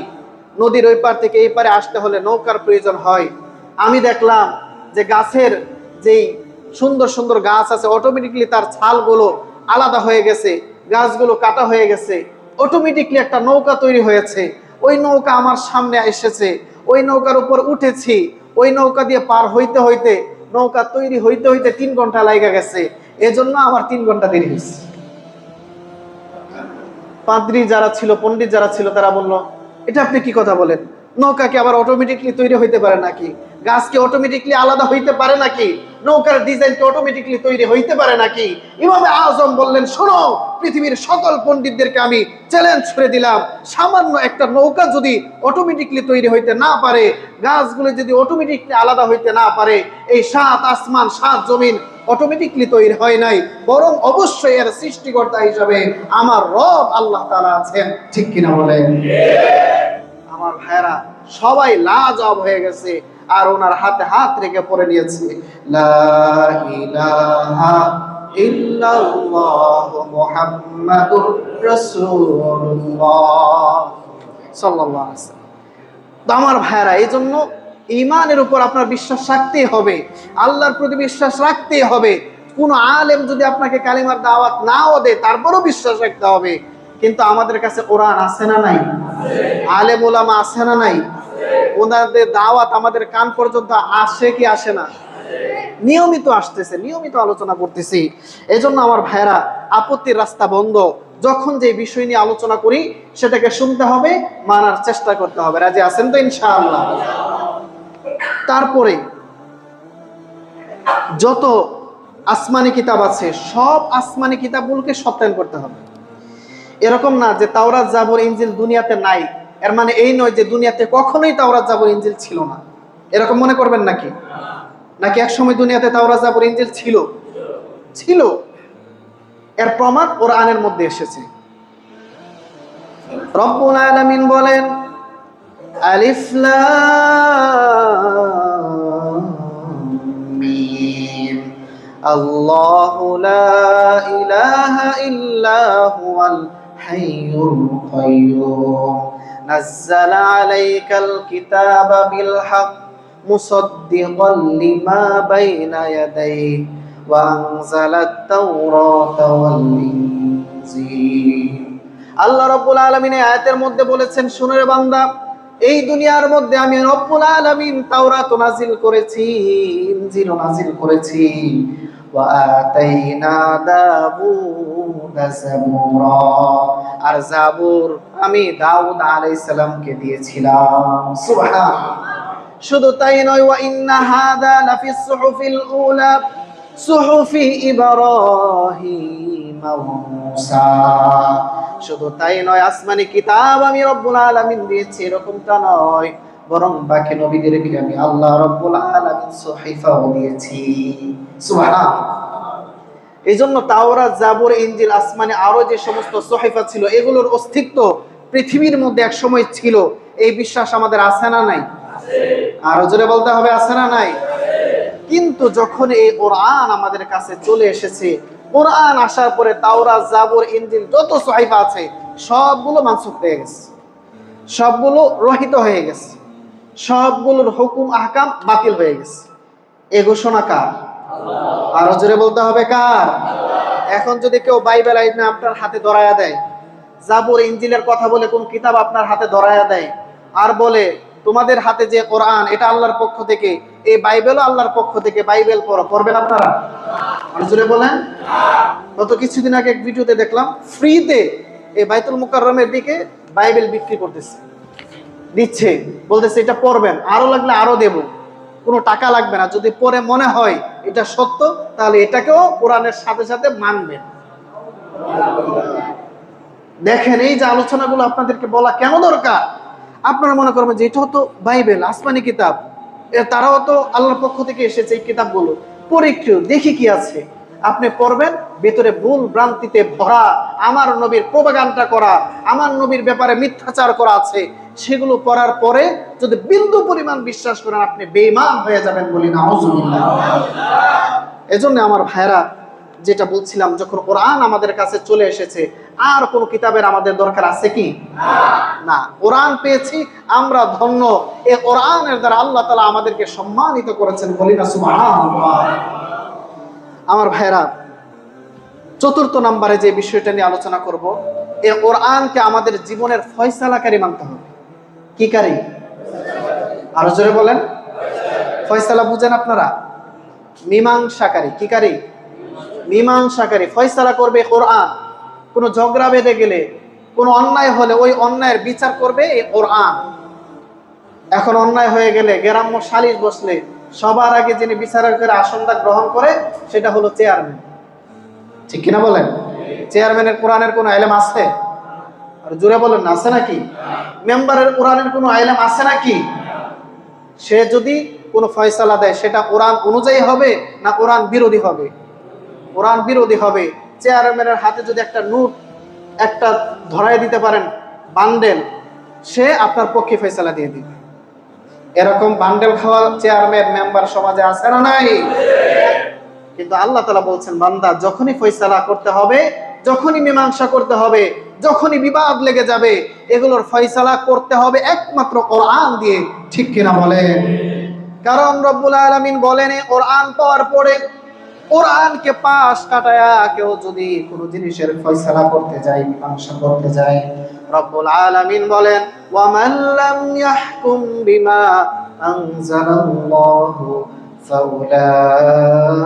নদীর ওই পার থেকে এই পারে আসতে হলে নৌকার প্রয়োজন হয়। আমি দেখলাম যে গাছের যেই সুন্দর সুন্দর গাছ আছে অটোমেটিকলি তার ছালগুলো আলাদা হয়ে গেছে, গাছগুলো কাটা হয়ে গেছে, অটোমেটিকলি একটা নৌকা তৈরি হয়েছে। ওই নৌকা আমার সামনে এসেছে, ওই নৌকার উপর উঠেছি, ওই নৌকা দিয়ে পার হইতে হইতে, নৌকা তৈরি হইতে হইতে 3 ঘন্টা লাগা গেছে। এজন্য আমার 3 ঘন্টা দেরি হয়েছে। পাদ্রী যারা ছিল, পণ্ডিত যারা ছিল, তারা বলল, এটা আপনি কি কথা বলেন? নৌকা কি আবার অটোমেটিকলি তৈরি হইতে পারে নাকি? গাছ কি অটোমেটিকলি আলাদা হইতে পারে নাকি? নৌকার ডিজাইন কি অটোমেটিকলি তৈরি হইতে পারে নাকি? ইমামে আজম বললেন, শোনো, পৃথিবীর সকল পণ্ডিতদেরকে আমি চ্যালেঞ্জ করে দিলাম, সামান্য একটা নৌকা যদি অটোমেটিকলি তৈরি হইতে না পারে, গাছগুলো যদি অটোমেটিকলি আলাদা হইতে না পারে, এই 7 আসমান 7 জমিন অটোমেটিকলি তৈরি হয় নাই, বরং অবশ্যই এর সৃষ্টিকর্তা হিসাবে আমার রব আল্লাহ তাআলা আছেন। ঠিক কিনা বলেন? আমার ভাইরা সবাই লাজবাব হয়ে গেছে, আর ওনার হাতে হাত রেখে পড়ে নিয়েছে, লা ইলাহা ইল্লাল্লাহু মুহাম্মাদুর রাসূলুল্লাহ সাল্লাল্লাহু আলাইহি ওয়াসাল্লাম। তো আমার ভাইরা, এই জন্য ঈমানের উপর আপনার বিশ্বাস রাখতেই হবে, আল্লাহর প্রতি বিশ্বাস রাখতেই হবে। কোন আলেম যদি আপনাকে কালিমার দাওয়াত নাও দেয়, তারপরও বিশ্বাস রাখতে হবে। কিন্তু আমাদের কাছে কোরআন আছে না নাই? আলেম ওলামা আছে না নাই? ওনাদের দাওয়াত আমাদের কান পর্যন্ত আসে কি আসে না? নিয়মিত আসতেছে, নিয়মিত আলোচনা করতেছি। এই জন্য আমার ভাইরা, আপত্তির রাস্তা বন্ধ। যখন যে বিষয় নিয়ে আলোচনা করি সেটাকে শুনতে হবে, মানার চেষ্টা করতে হবে। রাজি আছেন তো ইনশাআল্লাহ? তারপরে যত আসমানি কিতাব আছে, সব আসমানি কিতাবগুলোকে সত্যায়ন করতে হবে। এরকম না যে তাওরাত জাবর ইনজিল দুনিয়াতে নাই, এর মানে এই নয় যে দুনিয়াতে কখনোই তাওরাত জাবর ইনজিল ছিল না। এরকম মনে করবেন নাকি? নাকি এক সময় দুনিয়াতে তাওরাত জাবর ইনজিল ছিল? ছিল। এর প্রমাণ কোরআনের মধ্যে এসেছে। রব্বুল আলামিন বলেন, আলিফ লাম মিম, আল্লাহু লা ইলাহা ইল্লা হুয়াল হাইয়ুল কাইয়্যুম, নাযালা আলাইকাল কিতাবা বিল হক মুসাদ্দিকাল লিমা বাইনা ইয়াদাইহি ওয়া আনজালাত তাওরাতা ওয়াল ইনজিল। আল্লাহ রাব্বুল আলামিন এই আয়াতের মধ্যে বলেছেন, শুনে রে বান্দা, এই দুনিয়ার মধ্যে আমি রব্বুল আলামিন তাওরাত নাজিল করেছি, ইনজিল নাজিল করেছি। ওয়া আতাইনা দাউদ যাবুরা, আর জাবুর আমি দাউদ আলাইহিস সালামকে দিয়েছিলাম। সুবহানাল্লাহ। শুধু তাই নয়, ওয়া ইন্না হাদা লাফিস সুহুফিল উলা সুহুফি ইব্রাহিম ওয়া মূসা। শুধু তাই নয়, আসমানি কিতাব আমি রব্বুল আলামিন দিয়েছি এরকমটা নয়, বরং বাকি নবীদেরকে আমি আল্লাহ রব্বুল আলামিন সহিফাও দিয়েছি। সুবহানাল্লাহ। এইজন্য তাওরাত জাবুর ইনজিল আসমানে আরো যে সমস্ত সহিফা ছিল, এগুলোর অস্তিত্ব পৃথিবীর মধ্যে এক সময় ছিল। এই বিশ্বাস আমাদের আছে না নাই? আরো জোরে বলতে হবে, আছে না নাই? কিন্তু যখন এই কোরআন আমাদের কাছে চলে এসেছে, কোরআন আসার পরে তাওরাত জাবুর ইনজিল যত সহিফা আছে সবগুলো মানসুখ হয়ে গেছে, সবগুলো রহিত হয়ে গেছে, সবগুলোর হুকুম আহকাম বাতিল হয়ে গেছে। এই ঘোষণা কার? আরো জোরে বলতে হবে, কার? এখন যদি কেউ বাইবেল আইনে আপনার হাতে ধরায়া দেয়, জাবুর ইনজিলের কথা বলে কোন কিতাব আপনার হাতে ধরায়া দেয়, আর বলে তোমাদের হাতে যে কোরআন এটা আল্লাহর পক্ষ থেকে, এই বাইবেলও আল্লাহর পক্ষ থেকে, বাইবেল পড়ো, পড়বেন আপনারা? জোরে বলেন। গত কিছুদিন আগে এক ভিডিওতে দেখলাম, ফ্রিতে এই বাইতুল মুকাররমের দিকে বাইবেল বিক্রি করতেছে, দিচ্ছে, বলতেছে এটা পড়বেন, আরো লাগলে আরো দেব, কোনো টাকা লাগবে না। যদি পরে মনে হয় এটা সত্য, তাহলে এটাকেও কোরআনের সাথে সাথে মানবেন। দেখেন, এই যে আলোচনাগুলো আপনাদেরকে বলা কেন দরকার? আপনারা মনে করবেন যে এটা তো বাইবেল, আসমানি কিতাব, তারাও তো আল্লাহর পক্ষ থেকে এসেছে, এই কিতাবগুলো পরীক্ষিত, দেখি কি আছে। আপনি পড়বেন, ভেতরে ভুল ভ্রান্তিতে ভরা, আমার নবীর প্রোপাগান্ডা করা, আমার নবীর ব্যাপারে মিথ্যাচার করা আছে। সেগুলো পড়ার পরে যদি বিন্দু পরিমাণ বিশ্বাস করেন, আপনি বেঈমান হয়ে যাবেন, বলি নাউজুবিল্লাহ। এজন্য আমার ভাইরা, যেটা বলছিলাম, যখন কোরআন আমাদের কাছে চলে এসেছে, আর কোন কিতাবের আমাদের দরকার আছে কি? না। কোরআন পেয়েছি, আমরা ধন্য। এই কোরআনের দ্বারা আল্লাহ তাআলা আমাদেরকে সম্মানিত করেছেন, বলি না সুবহানাল্লাহ। আমার ভাইরা, চতুর্থ নম্বরে যে বিষয়টা নিয়ে আলোচনা করব, এই কোরআনকে আমাদের জীবনের ফয়সালাকারী মানতে হবে। কি কারী? আরো জোরে বলেন। ফয়সালা বুঝেন আপনারা? মীমাংসাকারী। কি কারী? মীমাংসাকারী। ফয়সালা করবে কোরআন। কোনো ঝগড়া বেঁধে গেলে, কোনো অন্যায় হলে ওই অন্যায়ের বিচার করবে এই কোরআন। এখন অন্যায় হয়ে গেলে গ্রাম্য সালিশ বসলে সবার আগে যিনি বিচারকের আসনটা গ্রহণ করে সেটা হলো চেয়ারম্যান। ঠিক কিনা বলেন? চেয়ারম্যানের কোরআনের কোনো ইলম আছে? আর জোরে বলেন না, আছে নাকি? মেম্বারের কোরআনের কোনো ইলম আছে নাকি? সে যদি কোনো ফয়সালা দেয়, সেটা কোরআন অনুযায়ী হবে না কোরআন বিরোধী হবে? কোরআন বিরোধী হবে। চেয়ারম্যানের হাতে যদি একটা নোট একটা ধরায় দিতে পারেন, বান্ডেল, সে আপনার পক্ষে ফয়সালা দিয়ে দিবে। এরকম বান্ডেল খাওয়া চেয়ারম্যান মেম্বার সমাজে আছে না নাই? কিন্তু আল্লাহ তাআলা বলছেন, বান্দা যখনই ফয়সালা করতে হবে, যখনই মীমাংসা করতে হবে, যখনই বিবাদ লেগে যাবে, এগুলোর ফয়সালা করতে হবে একমাত্র কোরআন দিয়ে। ঠিক কিনা বলেন? কারণ রব্বুল আলামিন বলেন, কোরআন পাওয়ার পরে কোরআনকে পাশ কাটায়া কেউ যদি কোনো জিনিসের ফয়সালা করতে যায়, মীমাংসা করতে যায়, রব্বুল আলামিন বলেন, ওয়ামান লাম ইয়াহকুম বিমা আনজালাল্লাহু ফাউলাইকা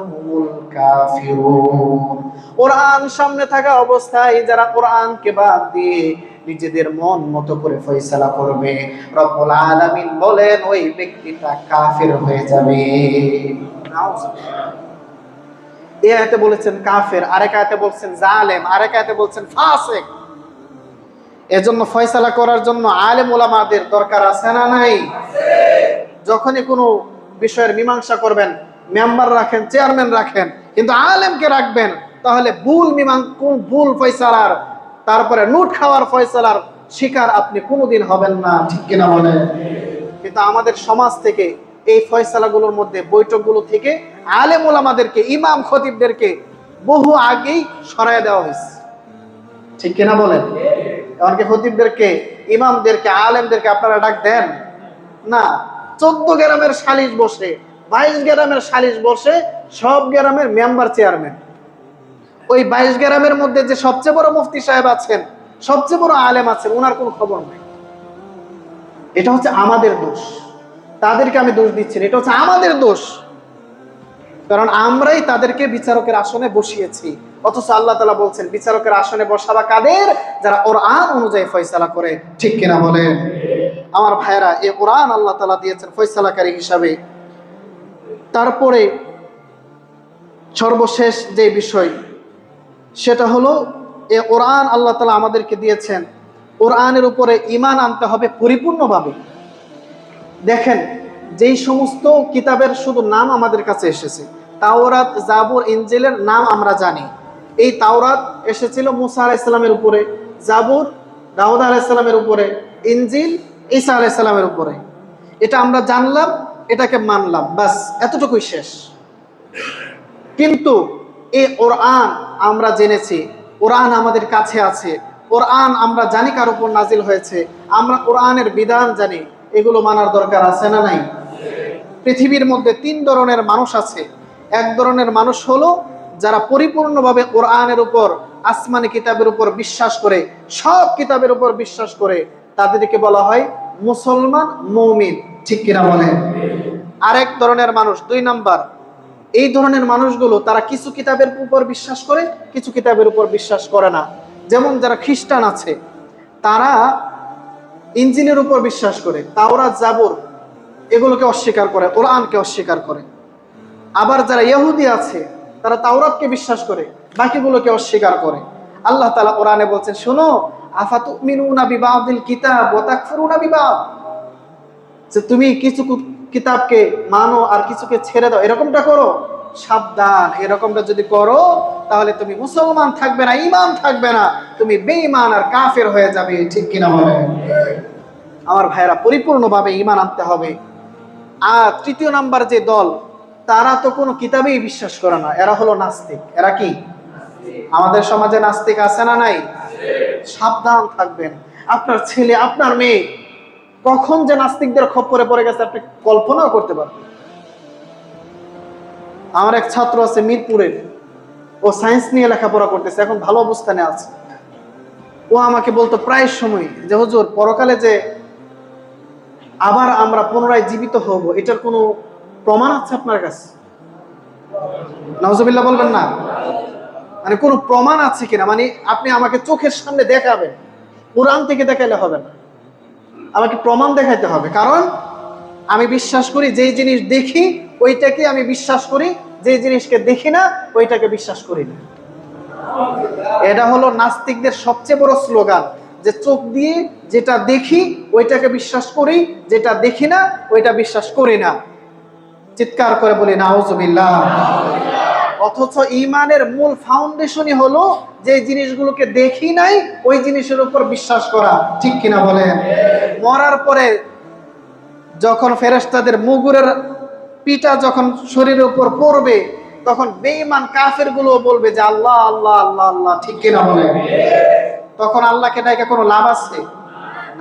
হুমুল কাফিরুন। কোরআন সামনে থাকা অবস্থায় যারা কোরআনকে বাদ দিয়ে নিজেদের মন মতো করে ফয়সালা করবে, রব্বুল আলামিন বলেন ওই ব্যক্তিটা কাফির হয়ে যাবে। এই আয়াতে বলেছেন কাফের, আরেক আয়াতে বলছেন জালেম, আরেক আয়াতে বলছেন ফাসিক। এজন্য ফয়সালা করার জন্য আলেম ওলামাদের দরকার আছে না নাই? যখনই কোনো বিষয়ের মীমাংসা করবেন, মেম্বার রাখেন, চেয়ারম্যান রাখেন, কিন্তু আলেমকে রাখবেন, তাহলে ভুল ফয়সালার, তারপরে নোট খাওয়ার ফয়সালার শিকার আপনি কোনোদিন হবেন না। ঠিক কিনা বলেন? কিন্তু আমাদের সমাজ থেকে এই ফয়সালাগুলোর মধ্যে, বৈঠকগুলো থেকে আলেম ওলামাদেরকে, ইমাম খতিবদেরকে বহু আগেই সরায় দেওয়া হয়েছে। ঠিক কিনা বলেন? এমনকি খতিবদেরকে, ইমামদেরকে, আলেমদেরকে আপনারা ডাক দেন না। 14 গ্রামের সালিশ বসে, 22 গ্রামের সালিশ বসে, সব গ্রামের মেম্বার চেয়ারম্যান। ওই 22 গ্রামের মধ্যে যে সবচেয়ে বড় মুফতি সাহেব আছেন, সবচেয়ে বড় আলেম আছেন, ওনার কোনো খবর নাই। এটা হচ্ছে আমাদের দোষ। তাদেরকে আমি দোষ দিচ্ছি না, এটা হচ্ছে আমাদের দোষ। কারণ আমরাই তাদেরকে বিচারকের আসনে বসিয়েছি। অথচ আল্লাহ তাআলা বলছেন, বিচারকের আসনে বসাবা কাদের? যারা কোরআন অনুযায়ী ফয়সালা করে। ঠিক কিনা বলেন? আমার ভাইরা, এই কোরআন আল্লাহ তাআলা দিয়েছেন ফয়সালাকারী হিসাবে। তারপরে সর্বশেষ যে বিষয়, সেটা হলো এই কোরআন আল্লাহ তাআলা আমাদেরকে দিয়েছেন, কোরআনের উপরে ঈমান আনতে হবে পরিপূর্ণভাবে। দেখেন, যেই সমস্ত কিতাবের শুধু নাম আমাদের কাছে এসেছে, তাওরাত, জাবুর, ইনজিলের নাম আমরা জানি। এই তাওরাত এসেছিল মুসা আলাইহিস সালামের উপরে, জাবুর দাউদ আলাইহিস সালামের উপরে, ইনজিল ঈসা আলাইহিস সালামের উপরে। এটা আমরা জানলাম, এটাকে মানলাম, বাস এতটুকুই শেষ। কিন্তু এই কোরআন আমরা জেনেছি, কোরআন আমাদের কাছে আছে, কোরআন আমরা জানি কার উপর নাজিল হয়েছে, আমরা কোরআনের বিধান জানি, এগুলো মানার দরকার আছে না নাই? পৃথিবীর মধ্যে 3 ধরনের মানুষ আছে। এক ধরনের মানুষ হলো যারা পরিপূর্ণভাবে কোরআনের উপর, আসমানি কিতাবের উপর বিশ্বাস করে, সব কিতাবের উপর বিশ্বাস করে, তাদেরকে বলা হয় মুসলমান, মুমিন। ঠিক কিনা বলেন? আরেক ধরনের মানুষ, 2 নাম্বার, এই ধরনের মানুষগুলো তারা কিছু কিতাবের উপর বিশ্বাস করে, কিছু কিতাবের উপর বিশ্বাস করে না। যেমন যারা খ্রিস্টান আছে, তারা ইনজিলের উপর বিশ্বাস করে, তাওরাত, জাবুর এগুলোকে অস্বীকার করে, কোরআনকে অস্বীকার করে। আবার যারা ইহুদি আছে, তারা তাওরাতকে বিশ্বাস করে, বাকিগুলোকে অস্বীকার করে। আল্লাহ তাআলা কোরআনে বলছেন, শোনো, আফাতুমিনুনা বিবাদিল কিতাব ওয়া তাকফুরুনা বিবাদ, যে তুমি কিছু কিতাবকে মানো আর কিছুকে ছেড়ে দাও, এরকমটা করো, সাবধান। এরকমটা যদি করো তাহলে তুমি মুসলমান থাকবে না, ঈমান থাকবে না, তুমি বেঈমান আর কাফের হয়ে যাবে। ঠিক কিনা বলেন? আমার ভাইরা, পরিপূর্ণভাবে ঈমান আনতে হবে। আর 3 নাম্বার যে দল, তারা তো কোনো কিতাবেই বিশ্বাস করে না, এরা হলো নাস্তিক। এরা কি? আমাদের সমাজে নাস্তিক আছে না নাই? সাবধান থাকবেন। আপনার ছেলে, আপনার মেয়ে কখন যে নাস্তিকদের খপ্পরে পড়ে গেছে আপনি কল্পনাও করতে পারবেন। আমার এক ছাত্র আছে মিরপুরের, ও সায়েন্স নিয়ে লেখাপড়া করতেছে, এখন ভালো অবস্থানে আছে। ও আমাকে বলতো প্রায় সময় যে, হুজুর, পরকালে যে আবার আমরা পুনরায় জীবিত হব, এটার কোনো প্রমাণ আছে আপনার কাছে? নাউজুবিল্লাহ বলবেন না? মানে কোনো প্রমাণ আছে কিনা, মানে আপনি আমাকে চোখের সামনে দেখাবেন, কোরআন থেকে দেখাইলে হবে না, আমাকে প্রমাণ দেখাইতে হবে। কারণ আমি বিশ্বাস করি যেই জিনিস দেখি ওইটাকে আমি বিশ্বাস করি, যেই জিনিসকে দেখি না ওইটাকে বিশ্বাস করি না। এটা হলো নাস্তিকদের সবচেয়ে বড় স্লোগান, যে চোখ দিয়ে যেটা দেখি ওইটাকে বিশ্বাস করি, যেটা দেখি না ওইটা বিশ্বাস করি না। চিৎকার করে বলি নাউজুবিল্লাহ। অথচ ঈমানের মূল ফাউন্ডেশনই হলো যে জিনিসগুলোকে দেখি নাই ওই জিনিসের উপর বিশ্বাস করা। ঠিক কিনা বলেন? মরার পরে যখন ফেরেশতাদের মুগুরের পিটা যখন শরীরের উপর পড়বে তখন বেঈমান কাফের গুলো বলবে যে আল্লাহ আল্লাহ আল্লাহ আল্লাহ, ঠিক কিনা বলে? তখন আল্লাহকে ডাকে কোনো লাভ আছে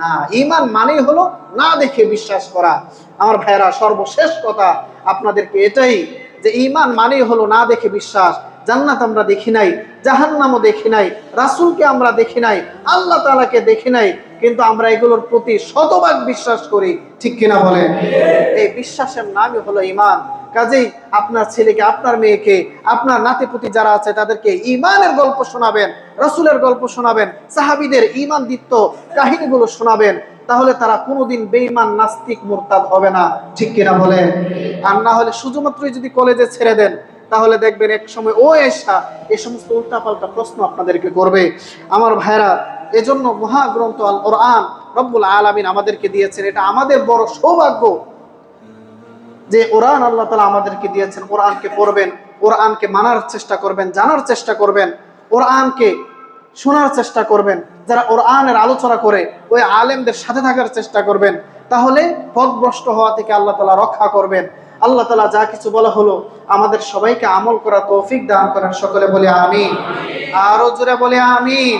না। ঈমান মানেই হলো না দেখে বিশ্বাস করা। আমার ভাইরা, সর্বশেষ কথা আপনাদেরকে এটাই, যে ঈমান মানেই হলো না দেখে বিশ্বাস। জান্নাত আমরা দেখি নাই, জাহান্নামও দেখি নাই, রাসূলকে আমরা দেখি নাই, আল্লাহ তাআলাকে দেখি নাই, কিন্তু আমরা এগুলোর প্রতি শতভাগ বিশ্বাস করি, ঠিক কিনা বলেন? এই বিশ্বাসের নামই হলো ঈমান। কাজেই আপনার ছেলেকে, আপনার মেয়েকে, আপনার নাতিপুতি যারা আছে তাদেরকে ঈমানের গল্প শোনাবেন, রাসূলের গল্প শোনাবেন, সাহাবীদের ঈমান দীপ্ত কাহিনীগুলো শোনাবেন, তাহলে তারা কোনোদিন বেঈমান, নাস্তিক, মুরতাদ হবে না, ঠিক কিনা বলেন? আর না হলে শুধুমাত্রই যদি কলেজে ছেড়ে দেন, তাহলে দেখবেন এক সময় ও এসা এই সমস্ত উল্টাপাল্টা প্রশ্ন আপনাদেরকে করবে। আমার ভাইরা, এজন্য মহাগ্রন্থ আল কোরআন রব্বুল আলামিন আমাদেরকে দিয়েছেন। এটা আমাদের বড় সৌভাগ্য যে কোরআন আল্লাহ তাআলা আমাদেরকে দিয়েছেন। কোরআনকে পড়বেন, কোরআনকে মানার চেষ্টা করবেন, জানার চেষ্টা করবেন, কোরআনকে শোনার চেষ্টা করবেন। যারা কোরআনের আলোচনা করে ওই আলেমদের সাথে থাকার চেষ্টা করবেন, তাহলে পথভ্রষ্ট হওয়া থেকে আল্লাহ তাআলা রক্ষা করবেন। আল্লাহ তাআলা যা কিছু বলা হলো আমাদের সবাইকে আমল করার তৌফিক দান করেন। সকলে বলে আমিন। আরো জোরে বলে আমিন।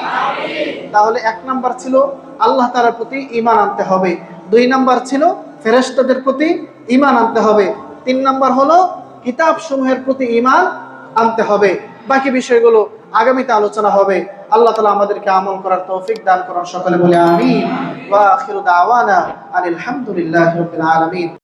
তাহলে 1 নাম্বার ছিল আল্লাহ তাআলার প্রতি ঈমান আনতে হবে, 2 নাম্বার ছিল ফেরেশতাদের প্রতি ঈমান আনতে হবে, 3 নাম্বার হলো কিতাব সমূহের প্রতি ঈমান আনতে হবে। বাকি বিষয়গুলো আগামীতে আলোচনা হবে। আল্লাহ তাআলা আমাদেরকে আমল করার তৌফিক দান করেন। সকলে বলে আমিন। ওয়া আখিরু দাওয়ানা আলহামদুলিল্লাহি রাব্বিল আলামিন।